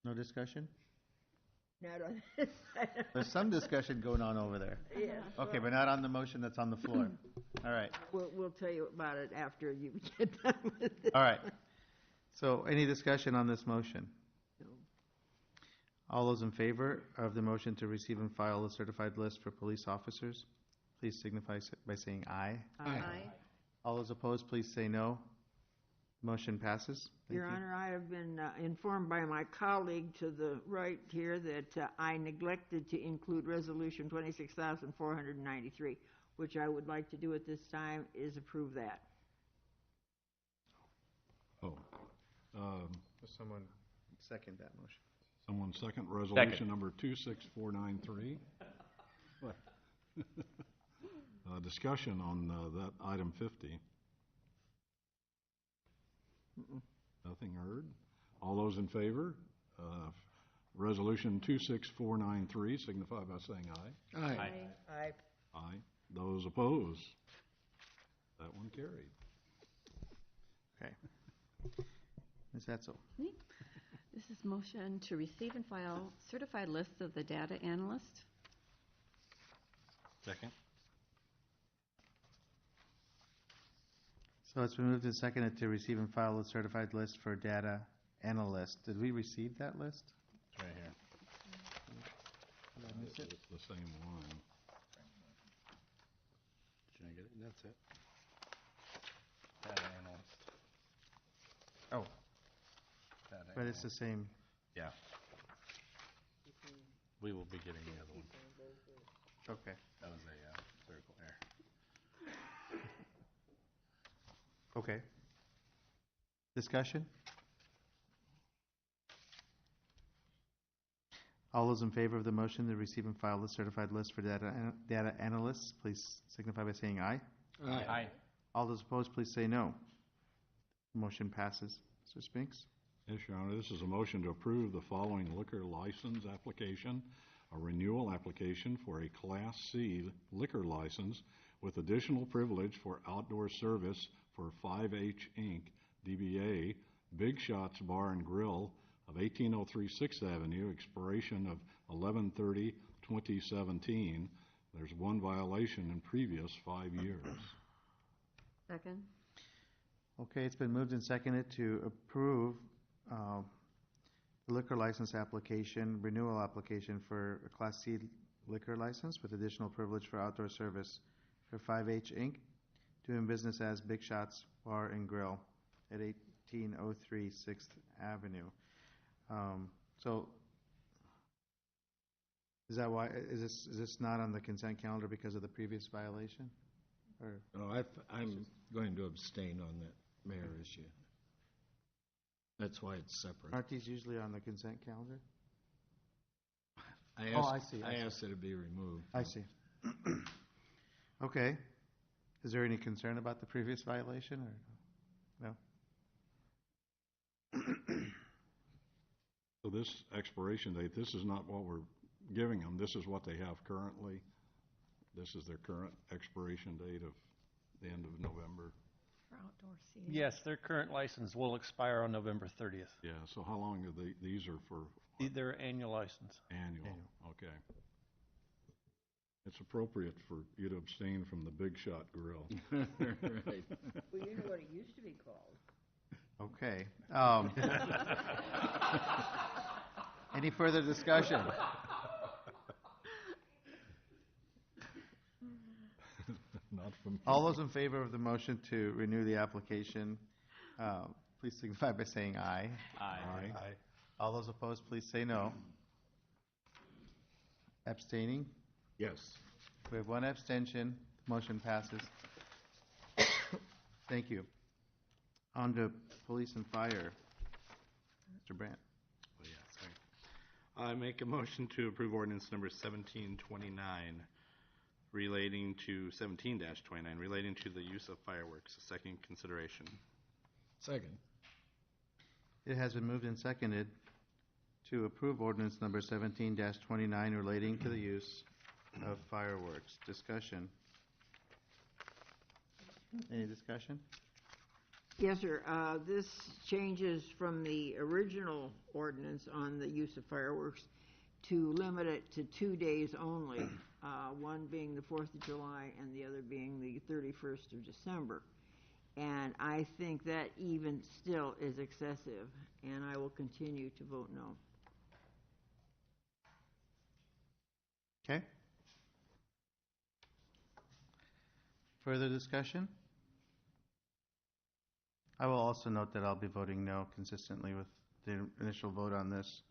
No discussion? Not on this item. There's some discussion going on over there. Yes. Okay, but not on the motion that's on the floor. All right. We'll tell you about it after you get done with it. All right. So any discussion on this motion? No. All those in favor of the motion to receive and file a certified list for police officers, please signify by saying aye. Aye. All those opposed, please say no. Motion passes. Thank Your you. Honor, I have been informed by my colleague to the right here that I neglected to include Resolution 26,493, which I would like to do at this time, is approve that. Oh, Will someone second that motion? someone second resolution number 26493. What? Discussion on that item 50. Nothing heard. All those in favor? Resolution 26493, signify by saying aye. Aye. Aye. Aye. Those opposed? That one carried. Okay. Ms. Etzel. This is motion to receive and file certified lists of the data analyst. Second. So it's been moved and seconded to receive and file a certified list for data analyst. Did we receive that list? It's right here. Did I miss it? It's the same one. Did I get it? That's it. Data analyst. Oh, Data but it's the same. Yeah. We will be getting the other one. Okay. That was a clerical error. Okay. Discussion? All those in favor of the motion to receive and file the certified list for data analysts, please signify by saying aye. Aye. All those opposed, please say no. Motion passes. Mr. Spinks? Yes, Your Honor, this is a motion to approve the following liquor license application, a renewal application for a Class C liquor license with additional privilege for outdoor service for 5H Inc., DBA, Big Shots Bar and Grill of 1803 6th Avenue, expiration of 11/30/2017. There's one violation in previous 5 years. Second. Okay, it's been moved and seconded to approve the liquor license application, renewal application for a Class C liquor license with additional privilege for outdoor service for 5H Inc., doing business as Big Shots Bar and Grill at 1803 6th Avenue. So, is that why, is this not on the consent calendar because of the previous violation? Or, No, I'm going to abstain on that mayor issue. That's why it's separate. Aren't these usually on the consent calendar? I Oh, asked, I see, I I see. asked that it be removed. I see. Okay. Is there any concern about the previous violation, or no? So this expiration date, this is not what we're giving them, this is what they have currently. This is their current expiration date of the end of November. For outdoor seating. Yes, their current license will expire on November 30th. Yeah, so how long are these are for Their annual license. annual? Okay. It's appropriate for you to abstain from the Big Shot Grill. Right. Well, you know what it used to be called. Okay. Any further discussion? Not from. All those in favor of the motion to renew the application, please signify by saying aye. Aye. All those opposed, please say no. Abstaining? Yes. We have one abstention. Motion passes. Thank you. On to police and fire. Mr. Brandt. Oh, yeah, sorry. I make a motion to approve ordinance number 1729 relating to 17-29 relating to the use of fireworks. Second consideration. Second. It has been moved and seconded to approve ordinance number 17-29 relating to the use of fireworks. Discussion. Any discussion? Yes, sir. This changes from the original ordinance on the use of fireworks to limit it to 2 days only, one being the 4th of July and the other being the 31st of December. And I think that even still is excessive, and I will continue to vote no. Okay. Further discussion? I will also note that I'll be voting no consistently with the initial vote on this.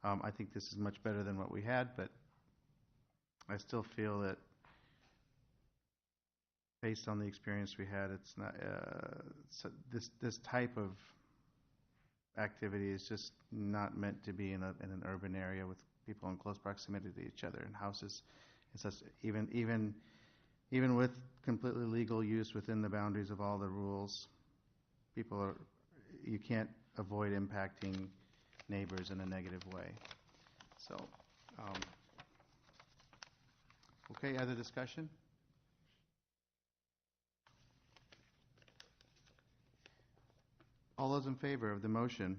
I think this is much better than what we had, but I still feel that based on the experience we had, it's not, this type of activity is just not meant to be in an urban area with people in close proximity to each other and houses. It's just, even with completely legal use within the boundaries of all the rules, you can't avoid impacting neighbors in a negative way. So, okay, other discussion? All those in favor of the motion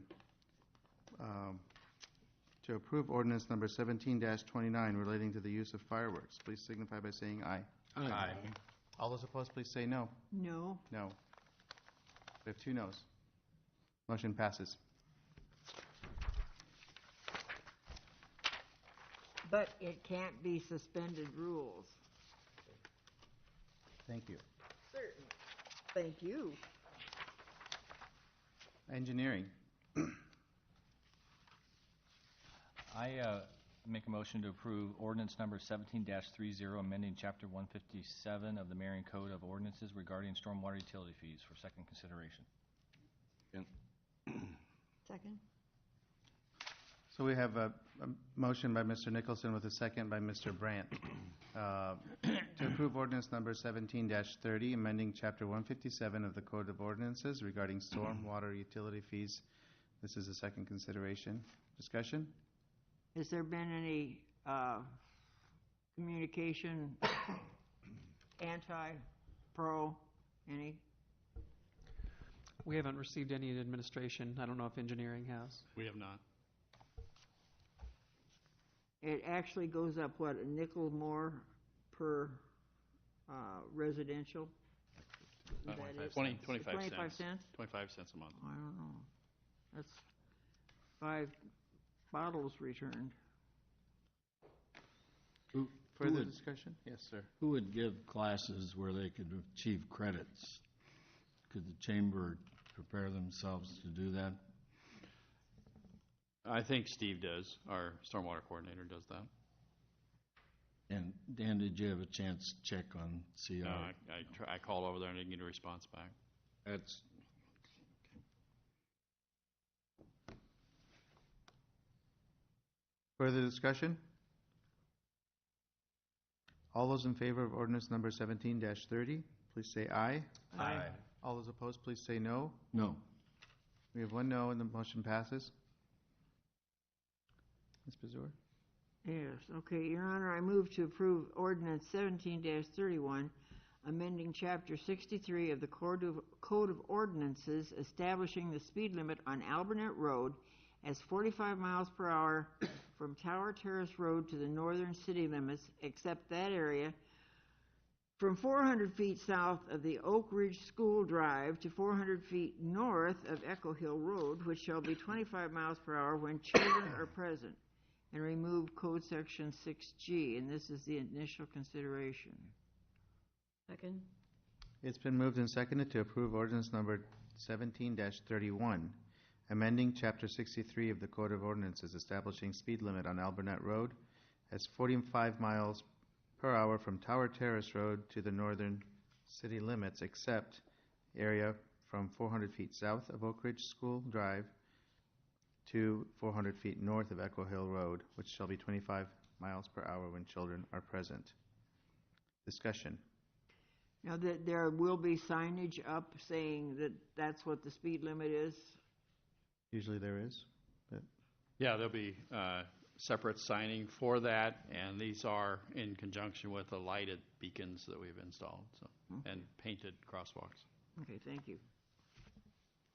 to approve ordinance number 17-29 relating to the use of fireworks, please signify by saying aye. Aye. All those opposed, please say no. No. No. We have 2 noes. Motion passes. But it can't be suspended rules. Thank you. Certainly. Thank you. Engineering. I make a motion to approve ordinance number 17-30, amending Chapter 157 of the Marion Code of Ordinances regarding stormwater utility fees for second consideration. Second. So we have a motion by Mr. Nicholson with a second by Mr. Brandt to approve ordinance number 17-30, amending Chapter 157 of the Code of Ordinances regarding stormwater utility fees. This is a second consideration. Discussion? Has there been any communication, anti, pro, any? We haven't received any in administration. I don't know if engineering has. We have not. It actually goes up, what, a nickel more per residential? That is- 25 25 cents. cents? 25 cents a month. I don't know. That's 5 bottles returned. Further discussion? Yes, sir. Who would give classes where they could achieve credits? Could the chamber prepare themselves to do that? I think Steve does. Our stormwater coordinator does that. And Dan, did you have a chance to check on CR? No, I called over there and didn't get a response back. That's Further discussion? All those in favor of ordinance number 17-30, please say aye. Aye. All those opposed, please say no. No. We have one no and the motion passes. Ms. Pazur? Yes, okay, Your Honor, I move to approve ordinance 17-31, amending chapter 63 of the Code of Ordinances, establishing the speed limit on Albernet Road as 45 miles per hour from Tower Terrace Road to the northern city limits, except that area from 400 feet south of the Oak Ridge School Drive to 400 feet north of Echo Hill Road, which shall be 25 miles per hour when children are present, and remove code section 6G, and this is the initial consideration. Second. It's been moved and seconded to approve ordinance number 17-31, amending chapter 63 of the Code of Ordinances, establishing speed limit on Albernet Road as 45 miles per hour from Tower Terrace Road to the northern city limits, except area from 400 feet south of Oak Ridge School Drive to 400 feet north of Echo Hill Road, which shall be 25 miles per hour when children are present. Discussion. Now, that there will be signage up saying that that's what the speed limit is? Usually there is, but Yeah, there'll be separate signing for that, and these are in conjunction with the lighted beacons that we've installed, so, and painted crosswalks. Okay, thank you.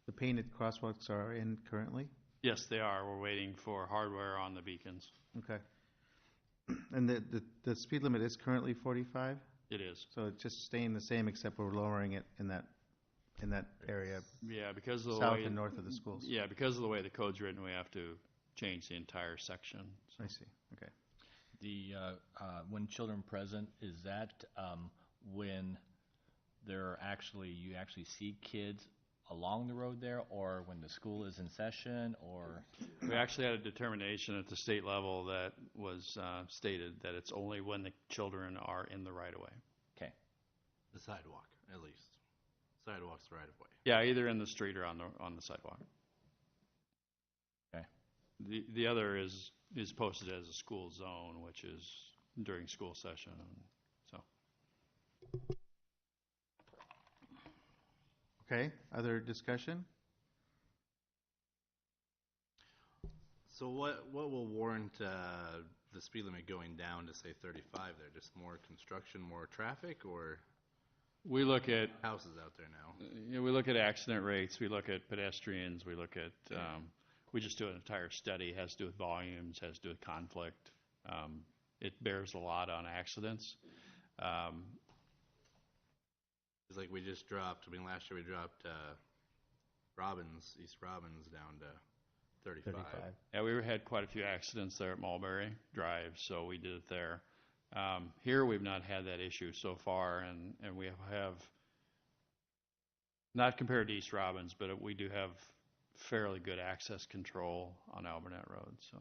the painted crosswalks are in currently? Yes, they are. We're waiting for hardware on the beacons. Okay. And the speed limit is currently 45? It is. So it's just staying the same, except we're lowering it in that area, Yeah, because of the south way and north of the schools. Yeah, because of the way the code's written, we have to change the entire section. So. I see. Okay. The when children present, is that when you actually see kids along the road there, or when the school is in session, or? We actually had a determination at the state level that was stated that it's only when the children are in the right of way. Okay. The sidewalk, at least. Sidewalk's right of way. Yeah, either in the street or on the sidewalk. Okay. The other is posted as a school zone, which is during school session. So. Okay. Other discussion? So what will warrant the speed limit going down to, say, 35 there? Just more construction, more traffic, or? We look at houses out there now. Yeah, we look at accident rates. We look at pedestrians. We look at. We just do an entire study. It has to do with volumes. Has to do with conflict. It bears a lot on accidents. It's like we just dropped. I mean, last year we dropped East Robbins down to 35. Yeah, we had quite a few accidents there at Mulberry Drive, so we did it there. Here we've not had that issue so far, and we have, not compared to East Robbins, but we do have fairly good access control on Albernet Road. So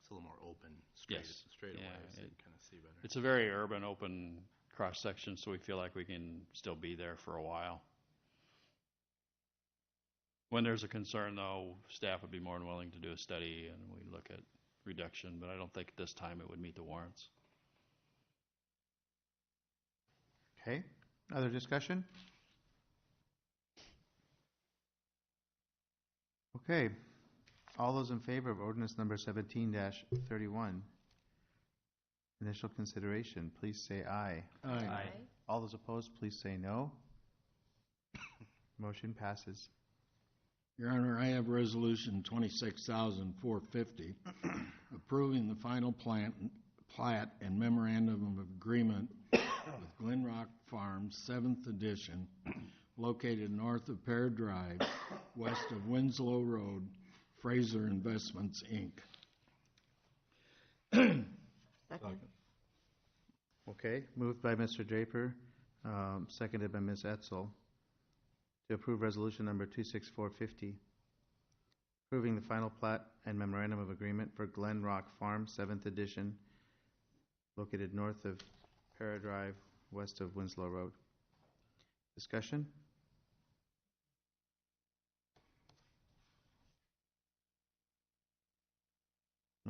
it's a little more open, straight away, so you can kind of see better. It's a very urban, open cross section, so we feel like we can still be there for a while. When there's a concern, though, staff would be more than willing to do a study, and we look at reduction, but I don't think at this time it would meet the warrants. Okay. Other discussion? Okay. All those in favor of ordinance number 17-31, initial consideration, please say aye. Aye. All those opposed, please say no. Motion passes. Your Honor, I have resolution 26,450, approving the final plat and memorandum of agreement with Glen Rock Farms, 7th edition, located north of Pear Drive, west of Winslow Road, Fraser Investments, Inc. Second. Okay. Moved by Mr. Draper, seconded by Ms. Etzel, to approve resolution number 26450, approving the final plat and memorandum of agreement for Glen Rock Farm, 7th edition, located north of Para Drive, west of Winslow Road. Discussion?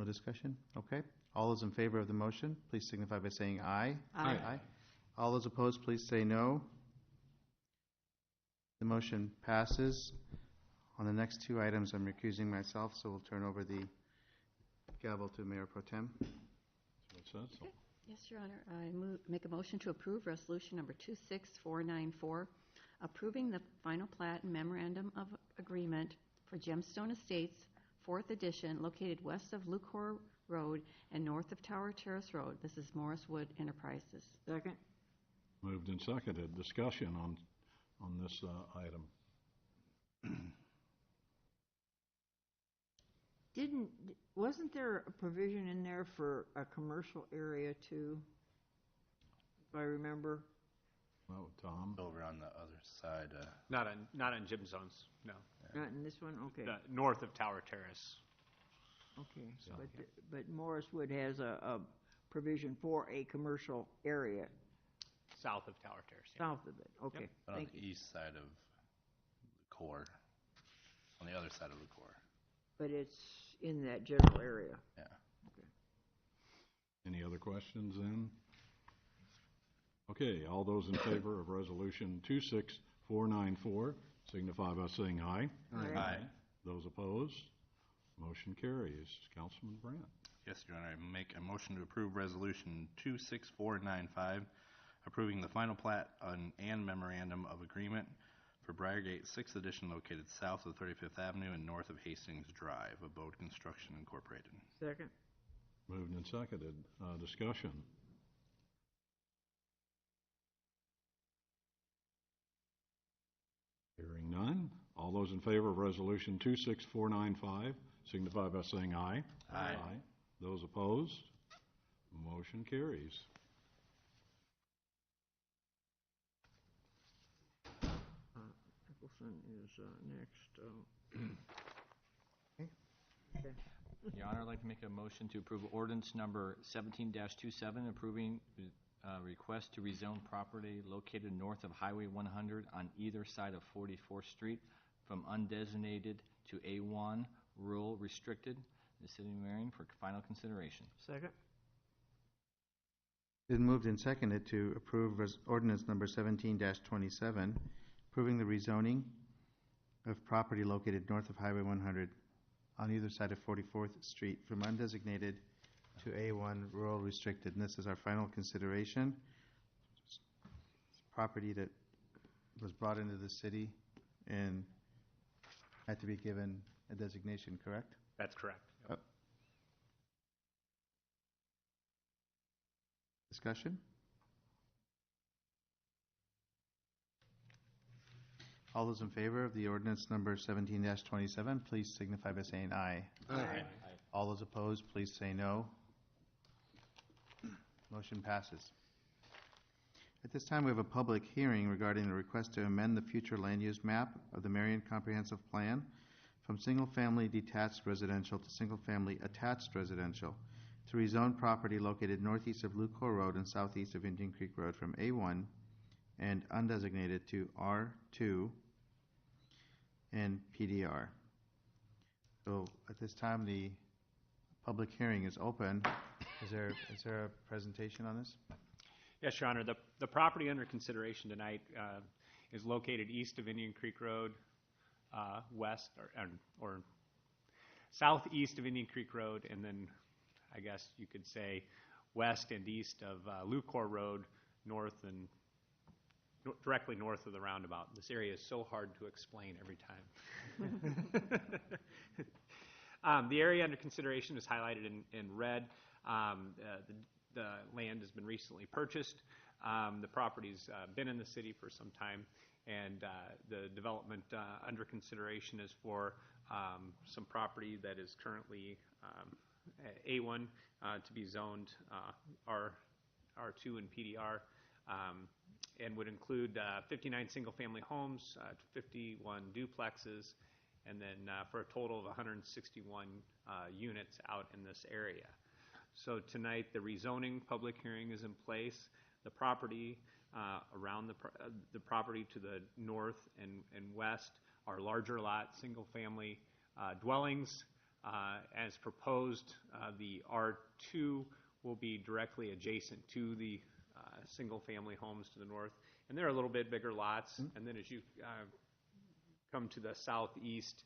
No discussion? Okay. All those in favor of the motion, please signify by saying aye. Aye. All those opposed, please say no. The motion passes. On the next two items, I'm recusing myself, so we'll turn over the gavel to Mayor Pro Tem. What's that? So, Yes, Your Honor. I make a motion to approve Resolution Number 26494, approving the final plat and memorandum of agreement for Gemstone Estates, 4th Edition, located west of Lucor Road and north of Tower Terrace Road. This is Morris Wood Enterprises. Second? moved and seconded. Discussion on this item. Wasn't there a provision in there for a commercial area too? If I remember. Oh, Tom? Over on the other side. Not on Gym Zones, no. Not in this one? Okay. North of Tower Terrace. Okay, but Morriswood has a provision for a commercial area South of Tower Terrace. Yeah. south of it. Okay, But on thank the you. east side of the core. On the other side of the core. But it's in that general area. Yeah. Any other questions then? Okay, all those in favor of Resolution 26494 signify by saying aye. Aye. Those opposed? Motion carries. Councilman Brandt. Yes, Your Honor, I make a motion to approve Resolution 26495, approving the final plat and memorandum of agreement for Briargate 6th Edition located south of 35th Avenue and north of Hastings Drive, Abode Construction Incorporated. Second? Moved and seconded. Discussion. Hearing none. All those in favor of Resolution 26495 signify by saying aye. Aye. Those opposed? Motion carries. Nicholson is next. Your Honor, I'd like to make a motion to approve ordinance number 17-27, approving request to rezone property located north of Highway 100 on either side of 44th Street from undesignated to A1 rural restricted in the city of Marion for final consideration. Second? Been moved and seconded to approve ordinance number 17-27, approving the rezoning of property located north of Highway 100 on either side of 44th Street from undesignated to A1 rural restricted. And this is our final consideration. It's property that was brought into the city and had to be given a designation, correct? That's correct. Yep. Discussion? All those in favor of the ordinance number 17-27, please signify by saying aye. Aye. All those opposed, please say no. Motion passes. At this time, we have a public hearing regarding the request to amend the future land use map of the Marion Comprehensive Plan from single-family detached residential to single-family attached residential to rezone property located northeast of Lucor Road and southeast of Indian Creek Road from A1 and undesignated to R2 and PDR. So at this time, the public hearing is open. Is there a presentation on this? Yes, Your Honor. The property under consideration tonight is located east of Indian Creek Road, west or southeast of Indian Creek Road, and then I guess you could say west and east of Lucor Road, north and directly north of the roundabout. This area is so hard to explain every time. The area under consideration is highlighted in red. The land has been recently purchased. The property's been in the city for some time, and the development under consideration is for some property that is currently A1 to be zoned R2 and PDR, and would include 59 single-family homes, 51 duplexes, and then for a total of 161 units out in this area. So tonight, the rezoning public hearing is in place. The property around the property to the north and west are larger lot, single-family dwellings. As proposed, the R2 will be directly adjacent to the single-family homes to the north, and they're a little bit bigger lots. And then as you come to the southeast,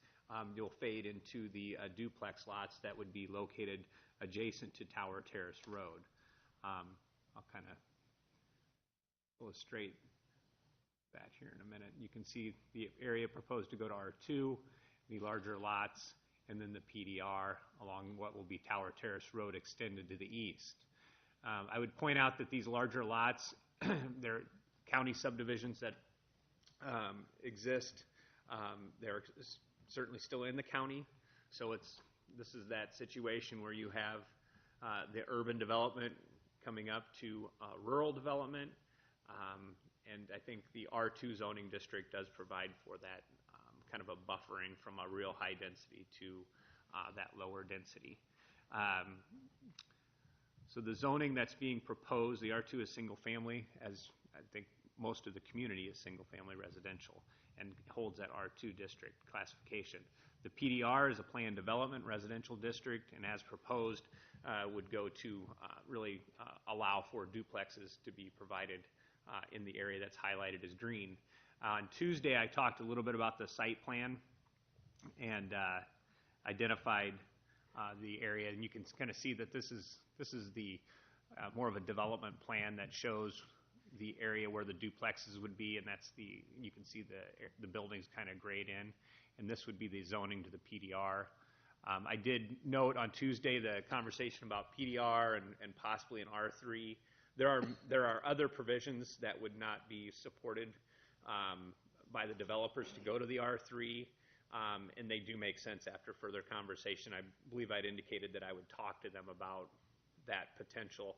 you'll fade into the duplex lots that would be located adjacent to Tower Terrace Road. I'll kind of illustrate that here in a minute. You can see the area proposed to go to R2, the larger lots, and then the PDR along what will be Tower Terrace Road extended to the east. I would point out that these larger lots, they're county subdivisions that exist. They're certainly still in the county, so this is that situation where you have the urban development coming up to rural development, and I think the R2 zoning district does provide for that kind of a buffering from a real high density to that lower density. So the zoning that's being proposed, the R2 is single family, as I think most of the community is single family residential and holds that R2 district classification. The PDR is a planned development residential district, and as proposed would go to really allow for duplexes to be provided in the area that's highlighted as green. On Tuesday, I talked a little bit about the site plan and identified the area, and you can kind of see that this is the more of a development plan that shows the area where the duplexes would be, and that's you can see the buildings kind of grayed in, and this would be the zoning to the PDR. I did note on Tuesday the conversation about PDR and possibly an R3. There are other provisions that would not be supported by the developers to go to the R3, and they do make sense after further conversation. I believe I'd indicated that I would talk to them about that potential.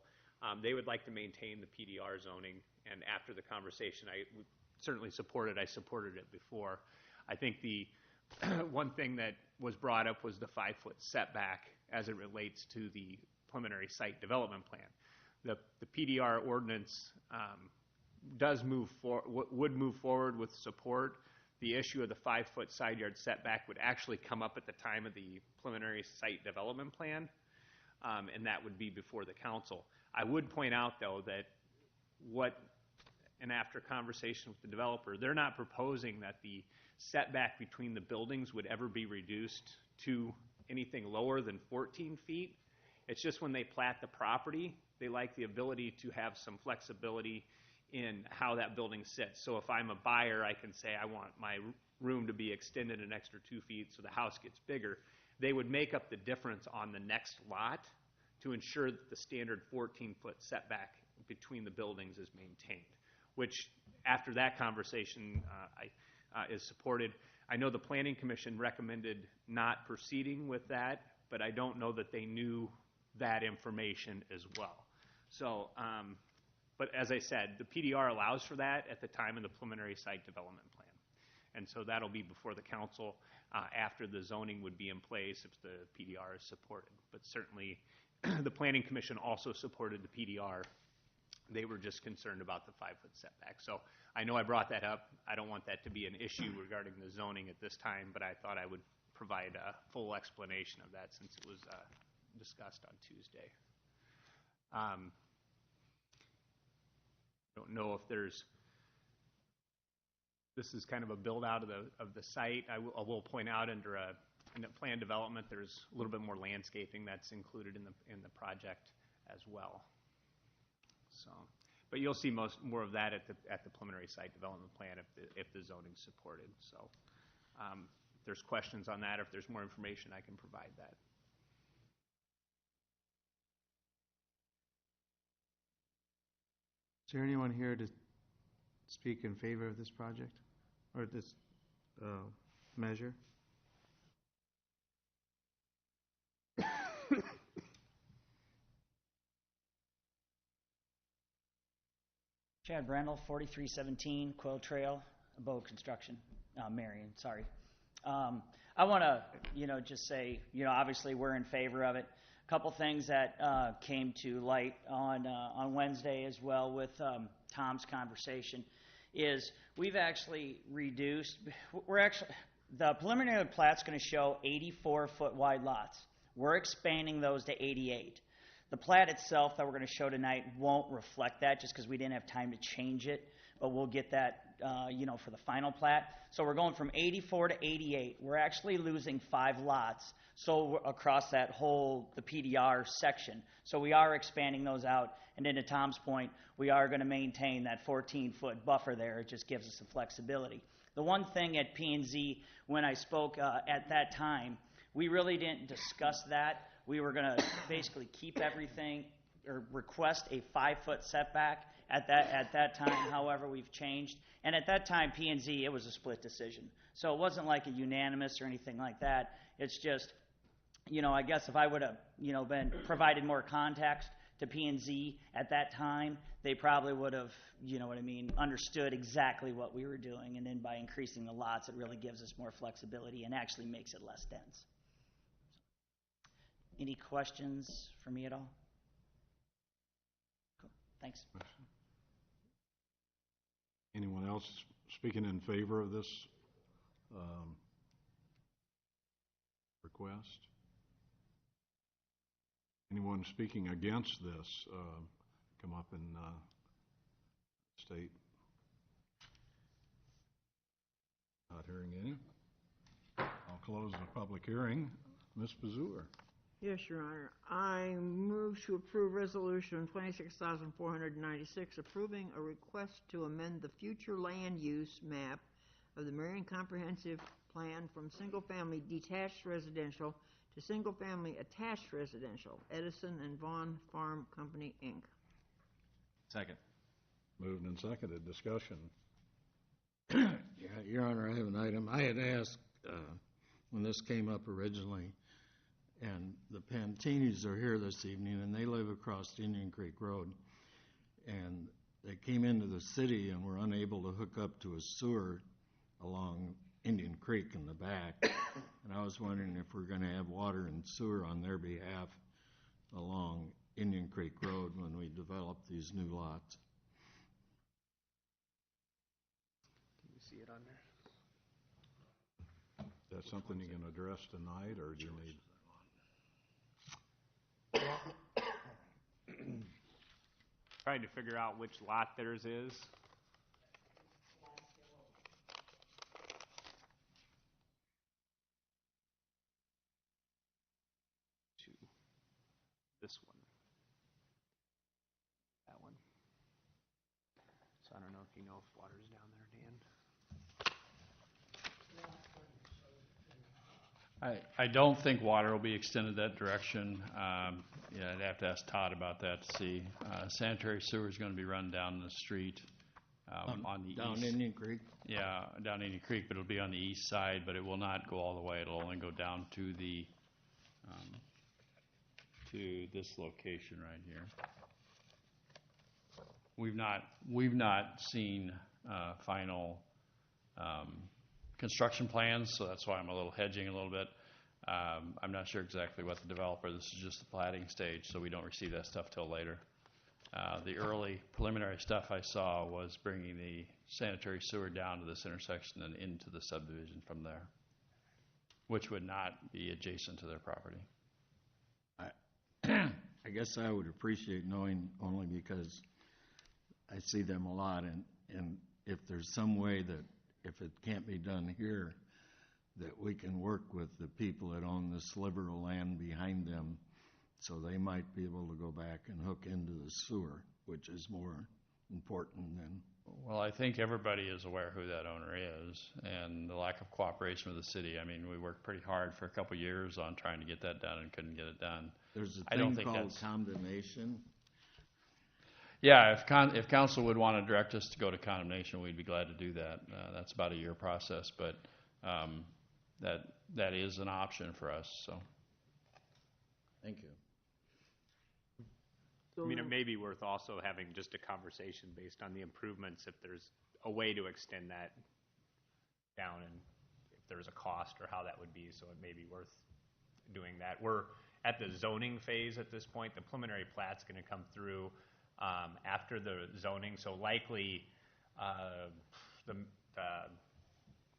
They would like to maintain the PDR zoning, and after the conversation, I certainly supported it before. I think the one thing that was brought up was the 5-foot setback as it relates to the preliminary site development plan. The PDR ordinance would move forward with support. The issue of the 5-foot side yard setback would actually come up at the time of the preliminary site development plan, and that would be before the council. I would point out, though, that and after conversation with the developer, they're not proposing that the setback between the buildings would ever be reduced to anything lower than 14 feet. It's just when they plat the property, they like the ability to have some flexibility in how that building sits. So if I'm a buyer, I can say I want my room to be extended an extra 2 feet so the house gets bigger. They would make up the difference on the next lot to ensure that the standard 14-foot setback between the buildings is maintained, which after that conversation is supported. I know the Planning Commission recommended not proceeding with that, but I don't know that they knew that information as well. So, but as I said, the PDR allows for that at the time of the preliminary site development plan. And so that'll be before the council after the zoning would be in place if the PDR is supported. But certainly the Planning Commission also supported the PDR. They were just concerned about the 5-foot setback. So I know I brought that up. I don't want that to be an issue regarding the zoning at this time, but I thought I would provide a full explanation of that since it was discussed on Tuesday. Don't know if this is kind of a build out of the site. I will point out in the plan development there's a little bit more landscaping that's included in the project as well. So, but you'll see more of that at the preliminary site development plan if the zoning's supported. So, if there's questions on that, or if there's more information, I can provide that. Is there anyone here to speak in favor of this project or this measure? Chad Brendel, 4317 Quill Trail, Bow Construction, Marion, sorry. I want to, just say, obviously we're in favor of it. A couple things that came to light on Wednesday as well with Tom's conversation is we've actually reduced, The preliminary plat's going to show 84-foot wide lots. We're expanding those to 88. The plat itself that we're going to show tonight won't reflect that just because we didn't have time to change it, but we'll get that, for the final plat. So we're going from 84 to 88. We're actually losing 5 lots, so across that whole, the PDR section. So we are expanding those out, and then to Tom's point, we are going to maintain that 14-foot buffer there. It just gives us the flexibility. The one thing at P&Z, when I spoke at that time, we really didn't discuss that. We were going to basically keep everything or request a 5-foot setback at that time. However, we've changed. And at that time, P&Z, it was a split decision. So it wasn't like a unanimous or anything like that. It's just, I guess if I would have, been provided more context to P&Z at that time, they probably would have, understood exactly what we were doing. And then by increasing the lots, it really gives us more flexibility and actually makes it less dense. Any questions for me at all? Cool. Thanks. Anyone else speaking in favor of this request? Anyone speaking against this? Come up and state. Not hearing any. I'll close the public hearing. Ms. Pazur. Yes, Your Honor. I move to approve Resolution 26,496, approving a request to amend the future land use map of the Marion Comprehensive Plan from single-family detached residential to single-family attached residential, Edison and Vaughn Farm Company, Inc. Second. Moved and seconded. Discussion. Yeah, Your Honor, I have an item. I had asked when this came up originally, and the Pantinis are here this evening, and they live across Indian Creek Road. And they came into the city and were unable to hook up to a sewer along Indian Creek in the back. And I was wondering if we're going to have water and sewer on their behalf along Indian Creek Road when we develop these new lots. Can you see it on there? Is that something you can address tonight, or do you need? Trying to figure out which lot theirs is. To this one. That one. So I don't know if you know if water's down there, Dan. I don't think water will be extended that direction. I'd have to ask Todd about that to see. Sanitary sewer is going to be run down the street on the down east. Indian Creek? Yeah, down Indian Creek, but it'll be on the east side, but it will not go all the way. It'll only go down to the to this location right here. We've not seen final construction plans, so that's why I'm a little hedging a little bit. I'm not sure exactly what the developer, this is just the platting stage, so we don't receive that stuff till later. The early preliminary stuff I saw was bringing the sanitary sewer down to this intersection and into the subdivision from there, which would not be adjacent to their property. I guess I would appreciate knowing, only because I see them a lot, and if there's some way that if it can't be done here, that we can work with the people that own the sliver of land behind them, so they might be able to go back and hook into the sewer, which is more important than... Well, I think everybody is aware who that owner is, and the lack of cooperation with the city. I mean, we worked pretty hard for a couple of years on trying to get that done and couldn't get it done. There's a thing called condemnation. Yeah, if council would want to direct us to go to condemnation, we'd be glad to do that. That's about a year process, but that is an option for us. So, thank you. I mean, it may be worth also having just a conversation based on the improvements, if there's a way to extend that down, and if there's a cost or how that would be. So it may be worth doing that. We're at the zoning phase at this point. The preliminary plat's going to come through after the zoning, so likely the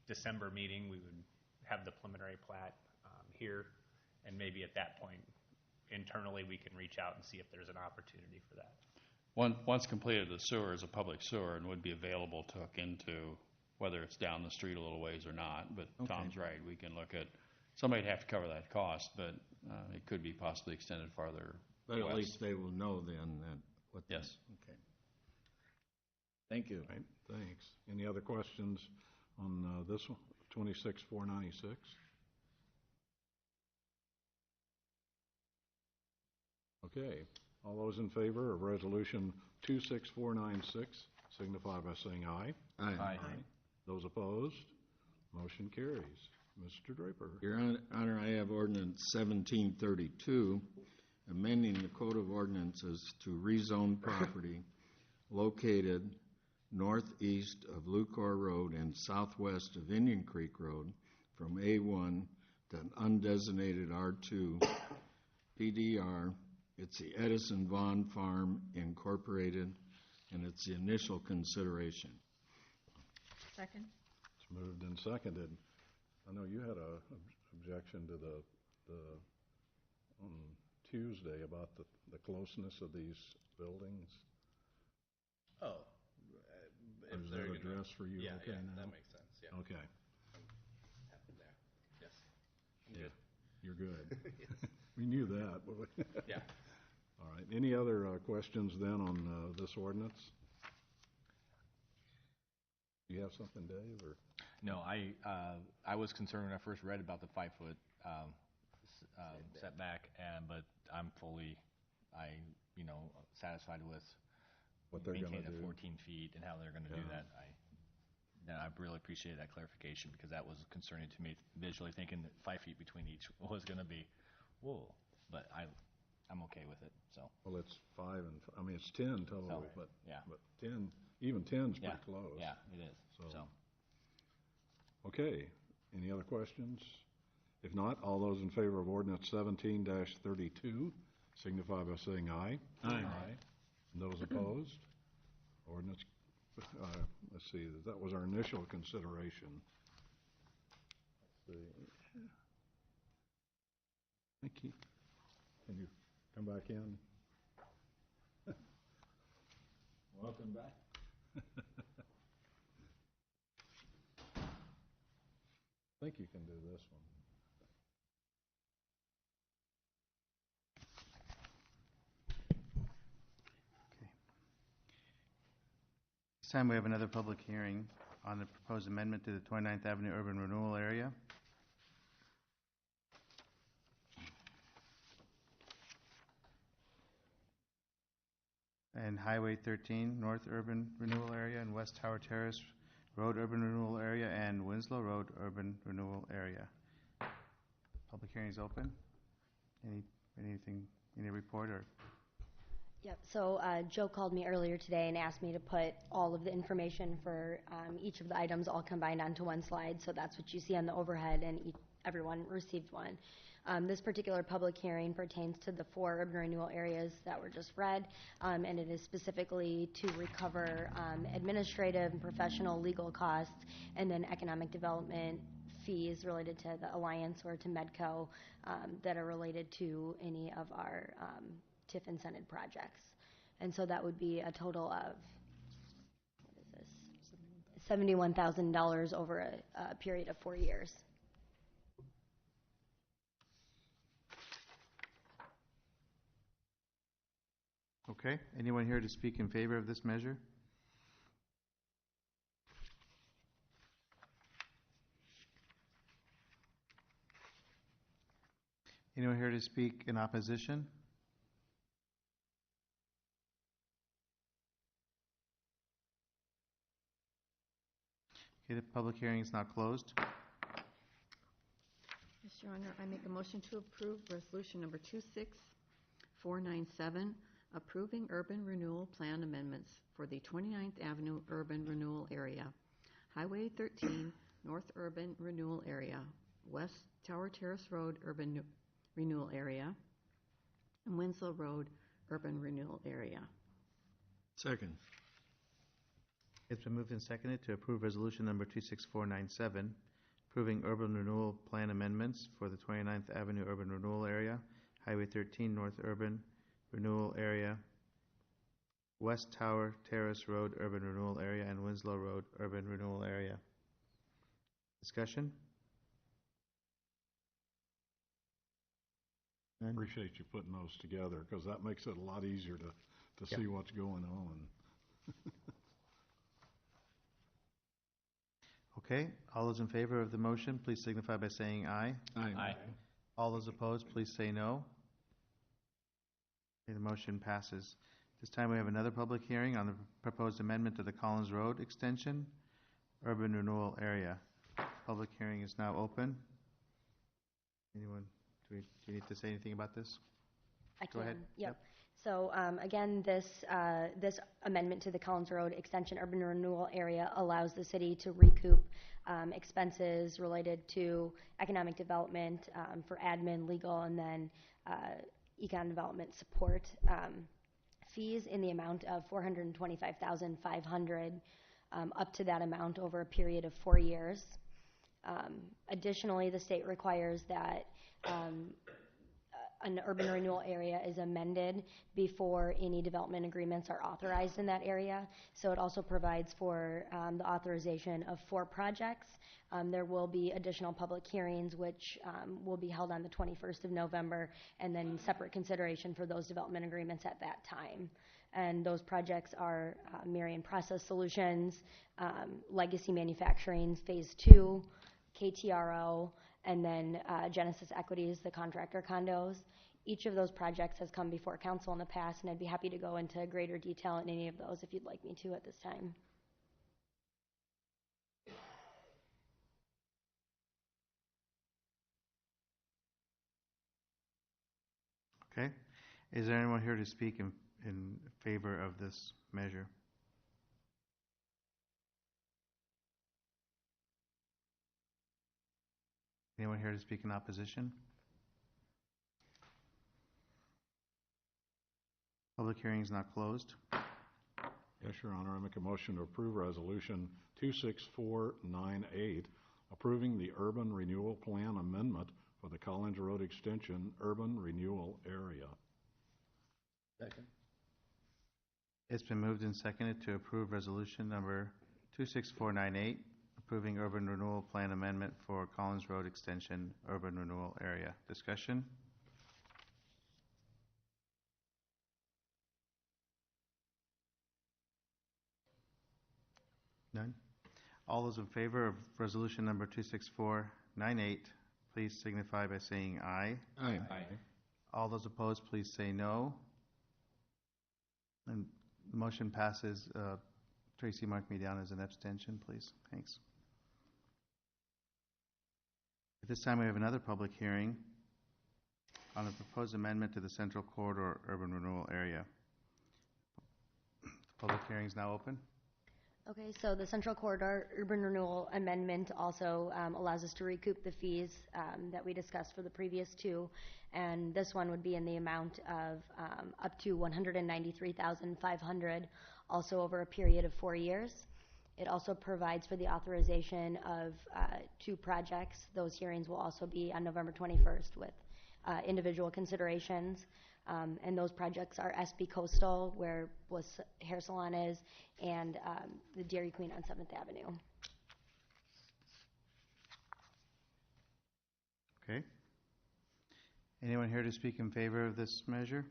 December meeting we would have the preliminary plat here, and maybe at that point, internally, we can reach out and see if there's an opportunity for that. Once completed, the sewer is a public sewer and would be available to hook into, whether it's down the street a little ways or not. But Okay. Tom's right, we can look at, somebody'd have to cover that cost, but it could be possibly extended farther But at west. least they will know then that what. Yes. Okay. Thank you. Right, thanks. Any other questions on this one, 26-496? Okay, all those in favor of Resolution 26496 signify by saying aye. Aye. Those opposed, motion carries. Mr. Draper. Your Honor, I have ordinance 1732, amending the Code of Ordinances to rezone property located northeast of Lucor Road and southwest of Indian Creek Road from A1 to undesignated R2 PDR. It's the Edison Vaughn Farm Incorporated, and it's the initial consideration. Second. It's moved and seconded. I know you had a objection to the on Tuesday about the closeness of these buildings. Oh. Is that address for you okay now? That makes sense, yeah. Okay, Happened there. Yes. I'm Yeah. good. You're good. Yes. We knew that, but we. Yeah. All right, any other questions then on this ordinance? You have something, Dave, or? No, I was concerned when I first read about the 5-foot setback, but I'm fully, satisfied with What they're gonna maintaining do. the 14 feet and how they're going to do Yeah. that. I really appreciate that clarification, because that was concerning to me, visually thinking that 5 feet between each was going to be, whoa, but I'm okay with it, so. Well, it's 5 and, I mean, it's 10 total, So, but, yeah. but 10, even 10's Yeah, pretty close. yeah, it is, so. Okay, any other questions? If not, all those in favor of ordinance 17-32 signify by saying aye. Aye. And those opposed? Ordinance, let's see, that was our initial consideration. Let's see. Thank you. Can you come back in? Welcome back. I think you can do this one. This time we have another public hearing on the proposed amendment to the 29th Avenue Urban Renewal Area. And Highway 13 North Urban Renewal Area and West Tower Terrace Road Urban Renewal Area and Winslow Road Urban Renewal Area. Public hearing is open. Any report or? Yep, so Joe called me earlier today and asked me to put all of the information for each of the items all combined onto one slide, so that's what you see on the overhead, and everyone received one. This particular public hearing pertains to the 4 urban renewal areas that were just read, and it is specifically to recover administrative and professional legal costs and then economic development fees related to the Alliance or to Medco that are related to any of our TIF incentive projects. And so that would be a total of, what is this? $71,000 over a period of 4 years. Okay, anyone here to speak in favor of this measure? Anyone here to speak in opposition? Okay, the public hearing is now closed. Yes, Your Honor, I make a motion to approve resolution number 26497, approving urban renewal plan amendments for the 29th Avenue Urban Renewal Area, Highway 13 North Urban Renewal Area, West Tower Terrace Road Urban Renewal Area, and Winslow Road Urban Renewal Area. Second. It's been moved and seconded to approve resolution number 26497, approving urban renewal plan amendments for the 29th Avenue Urban Renewal Area, Highway 13 North Urban Renewal Area, West Tower Terrace Road Urban Renewal Area, and Winslow Road Urban Renewal Area. Discussion? None? Appreciate you putting those together, because that makes it a lot easier to see what's going on. Okay, all those in favor of the motion, please signify by saying aye. Aye. All those opposed, please say no. Okay, the motion passes. This time we have another public hearing on the proposed amendment to the Collins Road Extension, Urban Renewal Area. Public hearing is now open. Anyone, do you need to say anything about this? I Go can. ahead. Yep. So again, this amendment to the Collins Road Extension Urban Renewal Area allows the city to recoup expenses related to economic development for admin, legal, and then econ development support fees in the amount of $425,500 up to that amount over a period of 4 years. Additionally, the state requires that an urban renewal area is amended before any development agreements are authorized in that area. So it also provides for the authorization of 4 projects. There will be additional public hearings, which will be held on the 21st of November, and then separate consideration for those development agreements at that time. And those projects are Marion Process Solutions, Legacy Manufacturing Phase 2, KTRO, and then Genesis Equities, the contractor condos. Each of those projects has come before council in the past, and I'd be happy to go into greater detail in any of those if you'd like me to at this time. Okay. Is there anyone here to speak in favor of this measure? Anyone here to speak in opposition? Public hearing is now closed. Yes, Your Honor, I make a motion to approve Resolution 26498, approving the Urban Renewal Plan Amendment for the Collins Road Extension Urban Renewal Area. Second. It's been moved and seconded to approve resolution number 26498, approving urban renewal plan amendment for Collins Road Extension Urban Renewal Area. Discussion? None? All those in favor of resolution number 26498, please signify by saying aye. Aye. All those opposed, please say no. And the motion passes. Tracy, mark me down as an abstention, please. Thanks. At this time, we have another public hearing on a proposed amendment to the Central Corridor Urban Renewal Area. The public hearing is now open. Okay, so the Central Corridor Urban Renewal Amendment also allows us to recoup the fees that we discussed for the previous 2, and this one would be in the amount of up to $193,500, also over a period of 4 years. It also provides for the authorization of 2 projects. Those hearings will also be on November 21st with individual considerations. And those projects are SB Coastal, where Bliss Hair Salon is, and the Dairy Queen on 7th Avenue. Okay. Anyone here to speak in favor of this measure?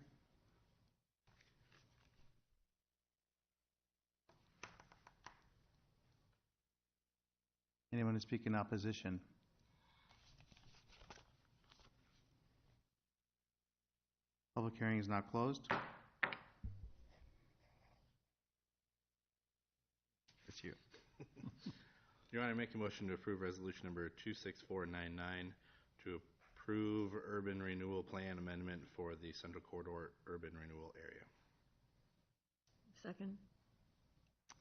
Anyone to speak in opposition? Public hearing is now closed. It's you. Your Honor, I make a motion to approve resolution number 26499 to approve urban renewal plan amendment for the Central Corridor Urban Renewal Area. Second.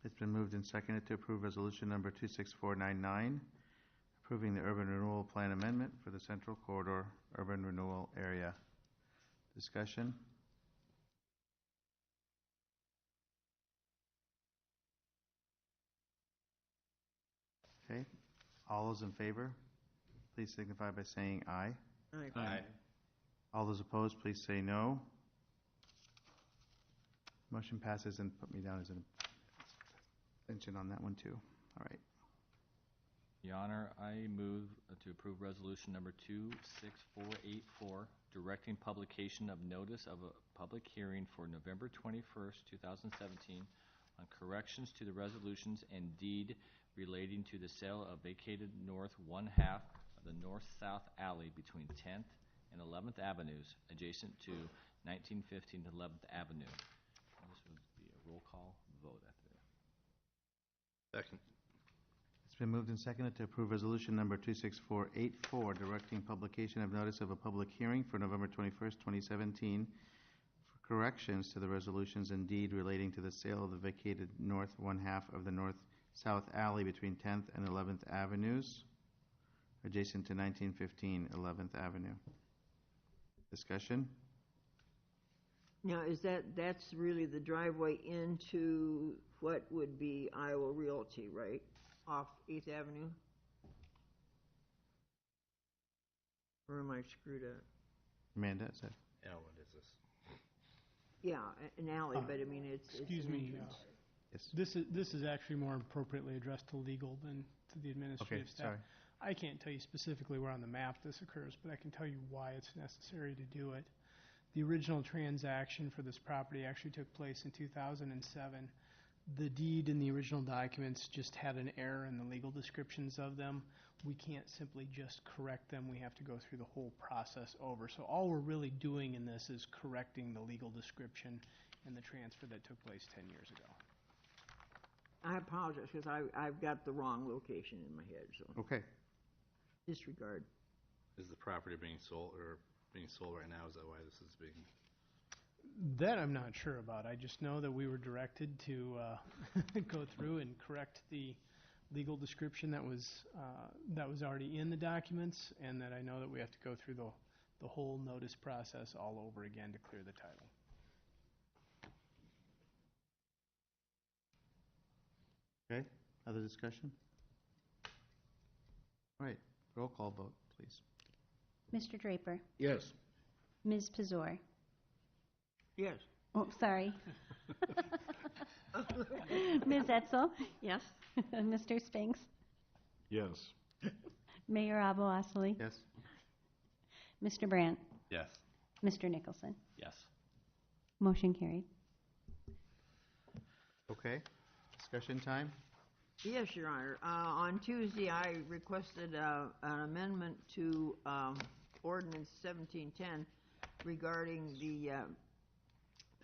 It's been moved and seconded to approve resolution number 26499, approving the urban renewal plan amendment for the Central Corridor Urban Renewal Area. Discussion? Okay. All those in favor, please signify by saying aye. Aye. All those opposed, please say no. Motion passes, and put me down as an abstention on that one too. All right. Your Honor, I move to approve resolution number 26484, directing publication of notice of a public hearing for November 21st, 2017, on corrections to the resolutions and deed relating to the sale of vacated north one-half of the north-south alley between 10th and 11th Avenues, adjacent to 1915 and 11th Avenue. This would be a roll call vote after that. Second. It's been moved and seconded to approve resolution number 26484, directing publication of notice of a public hearing for November 21st, 2017, for corrections to the resolutions and deed relating to the sale of the vacated north one-half of the north-south alley between 10th and 11th Avenues, adjacent to 1915 11th Avenue. Discussion? Now, that's really the driveway into what would be Iowa Realty, right? Off 8th Avenue? Or am I screwed up? Amanda, is that? Yeah, what is this? Yeah, an alley, but I mean, it's Excuse an me, entrance. this is actually more appropriately addressed to legal than to the administrative staff. sorry. I can't tell you specifically where on the map this occurs, but I can tell you why it's necessary to do it. The original transaction for this property actually took place in 2007. The deed in the original documents just had an error in the legal descriptions of them. We can't simply just correct them. We have to go through the whole process over. So all we're really doing in this is correcting the legal description in the transfer that took place 10 years ago. I apologize because I've got the wrong location in my head, so Okay. disregard. Is the property being sold right now? Is that why this is being? That I'm not sure about. I just know that we were directed to go through and correct the legal description that was already in the documents, and that I know that we have to go through the whole notice process all over again to clear the title. Okay. Other discussion? All right. Roll call vote, please. Mr. Draper, Yes. Ms. Pazor. Yes. Oh, sorry. Ms. Etzel, Yes. Mr. Spinks, Yes. Mayor Aboasley, Yes. Mr. Brandt, Yes. Mr. Nicholson. Yes. Motion carried. Okay. Discussion time? Yes, Your Honor. On Tuesday, I requested an amendment to Ordinance 1710 regarding the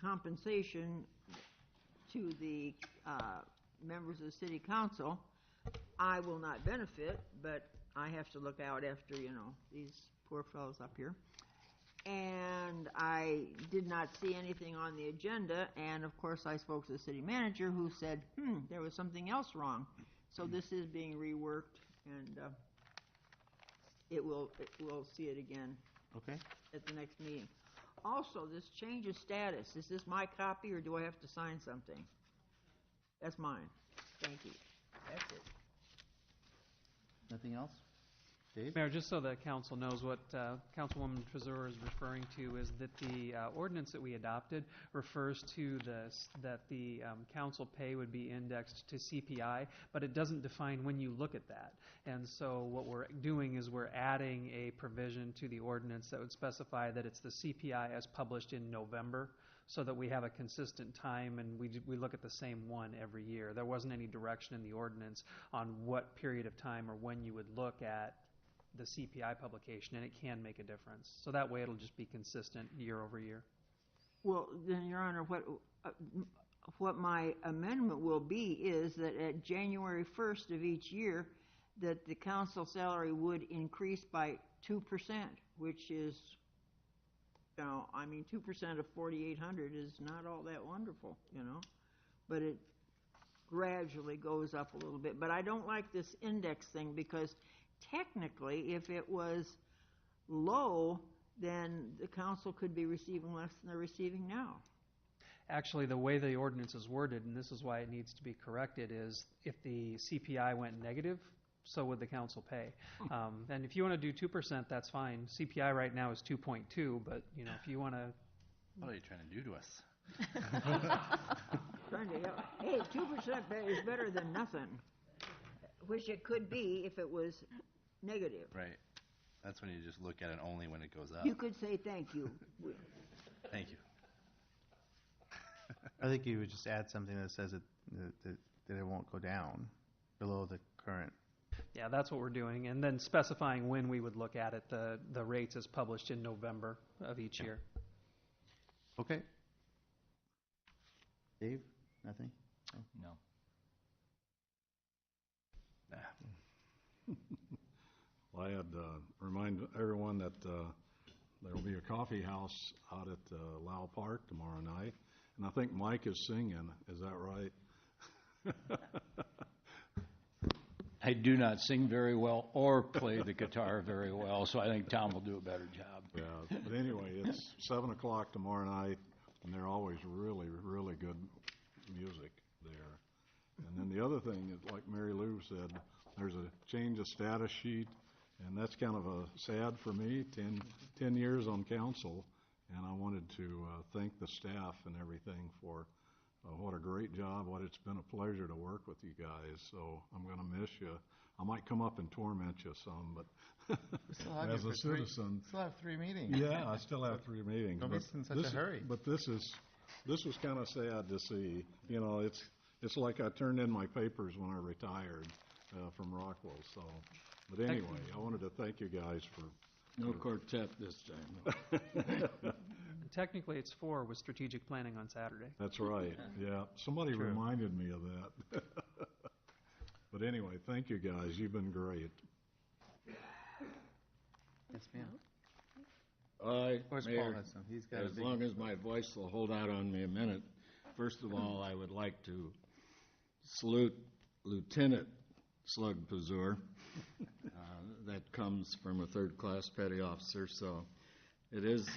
compensation to the members of the City Council. I will not benefit, but I have to look out after, these poor fellows up here. And I did not see anything on the agenda, and of course I spoke to the city manager, who said, there was something else wrong. So this is being reworked, and we'll see it again Okay. at the next meeting. Also, this change of status, is this my copy, or do I have to sign something? That's mine. Thank you. That's it. Nothing else? Dave? Mayor, just so the council knows, what Councilwoman Trezor is referring to is that the ordinance that we adopted refers to that the council pay would be indexed to CPI, but it doesn't define when you look at that. And so what we're doing is we're adding a provision to the ordinance that would specify that it's the CPI as published in November, so that we have a consistent time and we look at the same one every year. There wasn't any direction in the ordinance on what period of time or when you would look at the CPI publication, and it can make a difference. So that way it'll just be consistent year over year. Well, then, Your Honor, what my amendment will be is that at January 1st of each year, that the council salary would increase by 2%, which is, 2% of 4,800 is not all that wonderful, but it gradually goes up a little bit. But I don't like this index thing, because technically, if it was low, then the council could be receiving less than they're receiving now. Actually, the way the ordinance is worded, and this is why it needs to be corrected, is if the CPI went negative, so would the council pay. And if you want to do 2%, that's fine. CPI right now is 2.2, but, you know, if you want to. What are you trying to do to us? Hey, 2% is better than nothing, which it could be if it was negative. Right. That's when you just look at it only when it goes up. You could say thank you. Thank you. I think you would just add something that says that it won't go down below the current. Yeah, that's what we're doing, and then specifying when we would look at it. The rates is published in November of each year. Okay. Dave, nothing? No. Well, I had remind everyone that there will be a coffee house out at Lau Park tomorrow night, and I think Mike is singing. Is that right? I do not sing very well or play the guitar very well, so I think Tom will do a better job. Yeah, but anyway, it's 7 o'clock tomorrow night, and they're always really, really good music there. And then the other thing is, like Mary Lou said, there's a change of status sheet, and that's kind of sad for me, 10 years on council, and I wanted to thank the staff and everything for what a great job, it's been a pleasure to work with you guys, so I'm going to miss you. I might come up and torment you some, but as a citizen. Still have 3 meetings. Yeah, I still have 3 meetings. Don't be in such a hurry. But this was kind of sad to see. You know, it's like I turned in my papers when I retired from Rockwell. So, but anyway, I wanted to thank you guys for. No quartet this time. Technically, it's 4 with strategic planning on Saturday. That's right. Yeah, somebody reminded me of that. But anyway, thank you guys. You've been great. Yes, ma'am. Mayor, Paul has some. He's got as long as my voice will hold out on me a minute, first of all, I would like to salute Lieutenant Slug Pazur. That comes from a third-class petty officer, so it is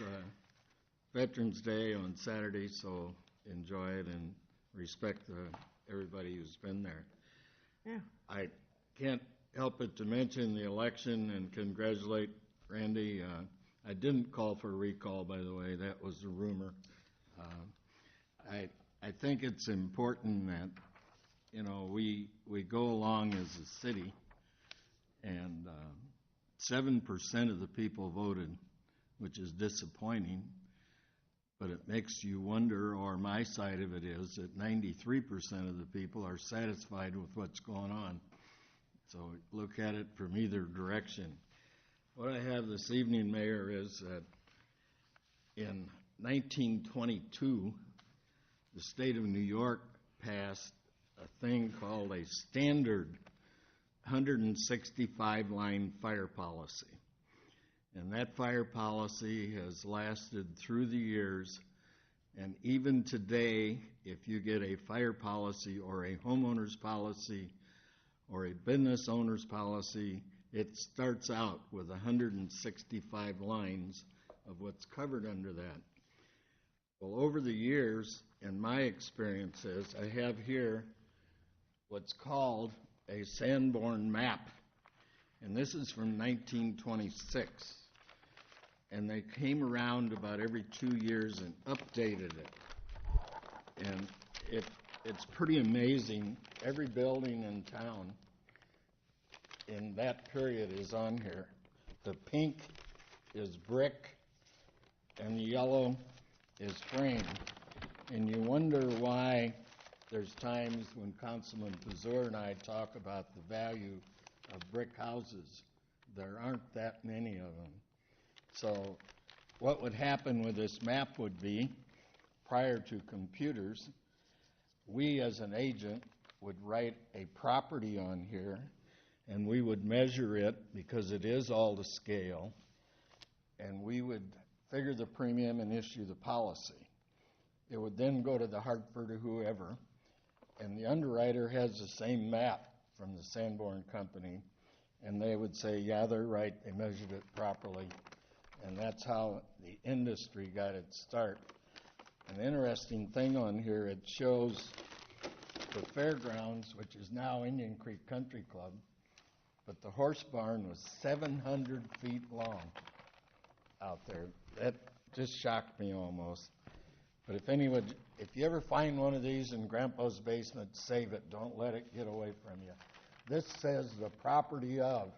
Veterans Day on Saturday, so enjoy it and respect everybody who's been there. Yeah. I can't help but to mention the election and congratulate Randy. I didn't call for a recall, by the way. That was a rumor. I think it's important that, you know, we go along as a city, and 7% of the people voted, which is disappointing. But it makes you wonder, or my side of it is, that 93% of the people are satisfied with what's going on. So look at it from either direction. What I have this evening, Mayor, is that in 1922, the state of New York passed a thing called a standard 165-line fire policy. And that fire policy has lasted through the years, and even today, if you get a fire policy or a homeowner's policy or a business owner's policy, it starts out with 165 lines of what's covered under that. Well, over the years, in my experiences, I have here what's called a Sanborn map, and this is from 1926. And they came around about every 2 years and updated it. And it's pretty amazing. Every building in town in that period is on here. The pink is brick, and the yellow is frame. And you wonder why there's times when Councilman Pazur and I talk about the value of brick houses. There aren't that many of them. So what would happen with this map would be, prior to computers, we as an agent would write a property on here, and we would measure it because it is all to scale, and we would figure the premium and issue the policy. It would then go to the Hartford or whoever, and the underwriter has the same map from the Sanborn Company, and they would say, yeah, they're right, they measured it properly. And that's how the industry got its start. An interesting thing on here, it shows the fairgrounds, which is now Indian Creek Country Club, but the horse barn was 700 feet long out there. That just shocked me almost. But if you ever find one of these in Grandpa's basement, save it. Don't let it get away from you. This says the property of,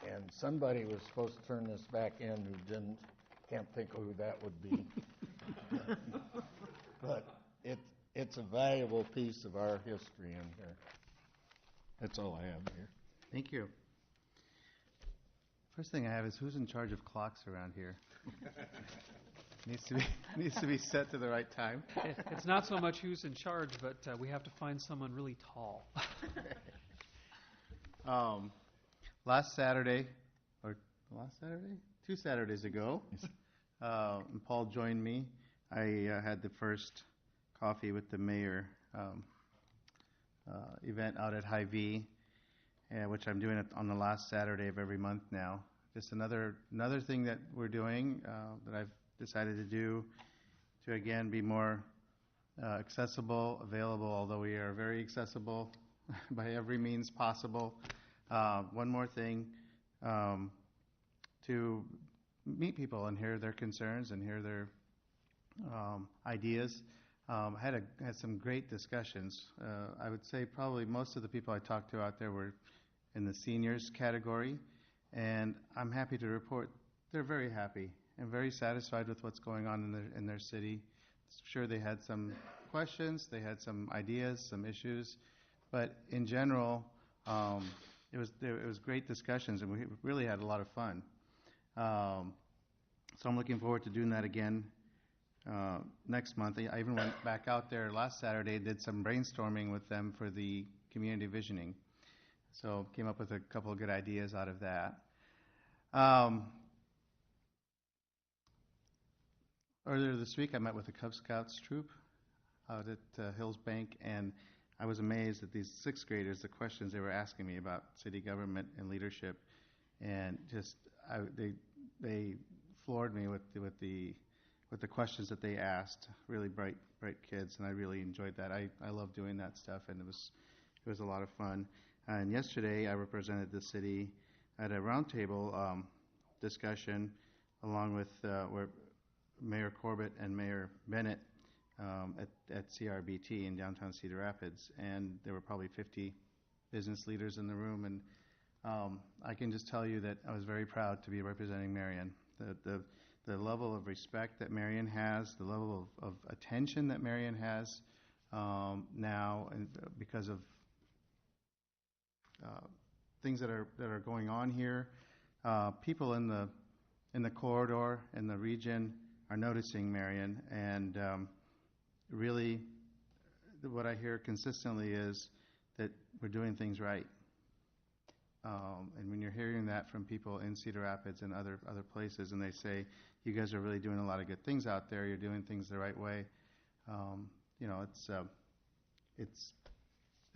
and somebody was supposed to turn this back in who didn't. Can't think of who that would be. But it's a valuable piece of our history in here. That's all I have here. Thank you. First thing I have is who's in charge of clocks around here? needs to be set to the right time. It's not so much who's in charge, but we have to find someone really tall. Last Saturday, 2 Saturdays ago, and Paul joined me. I had the first coffee with the mayor event out at Hy-Vee, which I'm doing on the last Saturday of every month now. Just another thing that we're doing that I've decided to do to, again, be more accessible, available, although we are very accessible by every means possible. One more thing, to meet people and hear their concerns and hear their ideas. Had some great discussions. I would say probably most of the people I talked to out there were in the seniors category, and I'm happy to report they're very happy and very satisfied with what's going on in their city. Sure, they had some questions, they had some ideas, some issues, but in general, it was great discussions, and we really had a lot of fun. So I'm looking forward to doing that again next month. I even went back out there last Saturday, did some brainstorming with them for the community visioning. So came up with a couple of good ideas out of that. Earlier this week, I met with the Cub Scouts troop out at Hills Bank, and I was amazed at these sixth graders, the questions they were asking me about city government and leadership, and just they floored me with the questions that they asked. Really bright kids, and I really enjoyed that. I love doing that stuff, and it was a lot of fun. And yesterday, I represented the city at a roundtable discussion, along with Mayor Corbett and Mayor Bennett at CRBT in downtown Cedar Rapids, and there were probably 50 business leaders in the room, and I can just tell you that I was very proud to be representing Marion. The level of respect that Marion has, the level of attention that Marion has now, and because of things that are going on here, people in the corridor, in the region, are noticing Marion, and really what I hear consistently is that we're doing things right. And when you're hearing that from people in Cedar Rapids and other places, and they say, you guys are really doing a lot of good things out there, you're doing things the right way,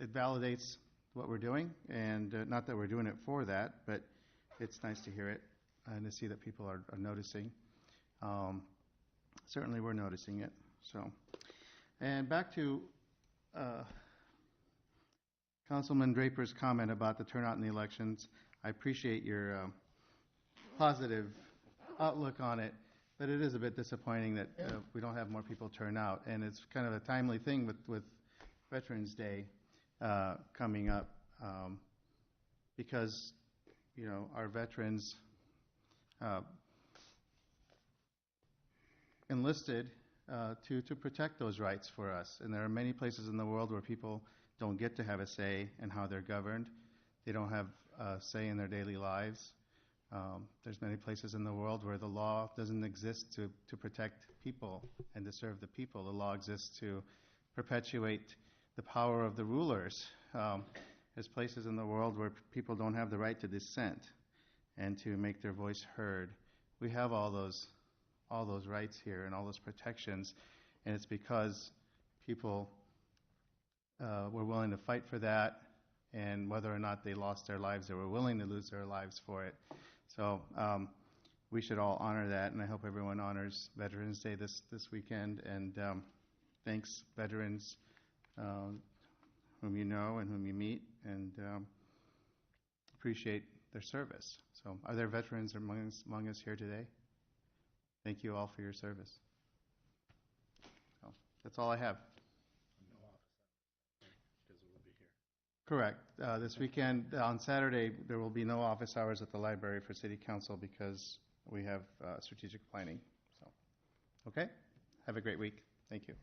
it validates what we're doing, and not that we're doing it for that, but it's nice to hear it and to see that people are noticing. Certainly we're noticing it. So, and back to Councilman Draper's comment about the turnout in the elections. I appreciate your positive outlook on it, but it is a bit disappointing that we don't have more people turn out, and it's kind of a timely thing with Veterans Day coming up, because our veterans enlisted to protect those rights for us, and there are many places in the world where people don't get to have a say in how they're governed. They don't have a say in their daily lives. There's many places in the world where the law doesn't exist to protect people and to serve the people. The law exists to perpetuate the power of the rulers. There's places in the world where people don't have the right to dissent and to make their voice heard. We have all those rights here and all those protections, and it's because people were willing to fight for that, and whether or not they lost their lives, they were willing to lose their lives for it. So we should all honor that, and I hope everyone honors Veterans Day this weekend, and thanks veterans whom you know and whom you meet, and appreciate their service. So are there veterans among us here today? Thank you all for your service. So that's all I have. Correct. This weekend, on Saturday, there will be no office hours at the library for city council because we have strategic planning. So, okay? Have a great week. Thank you.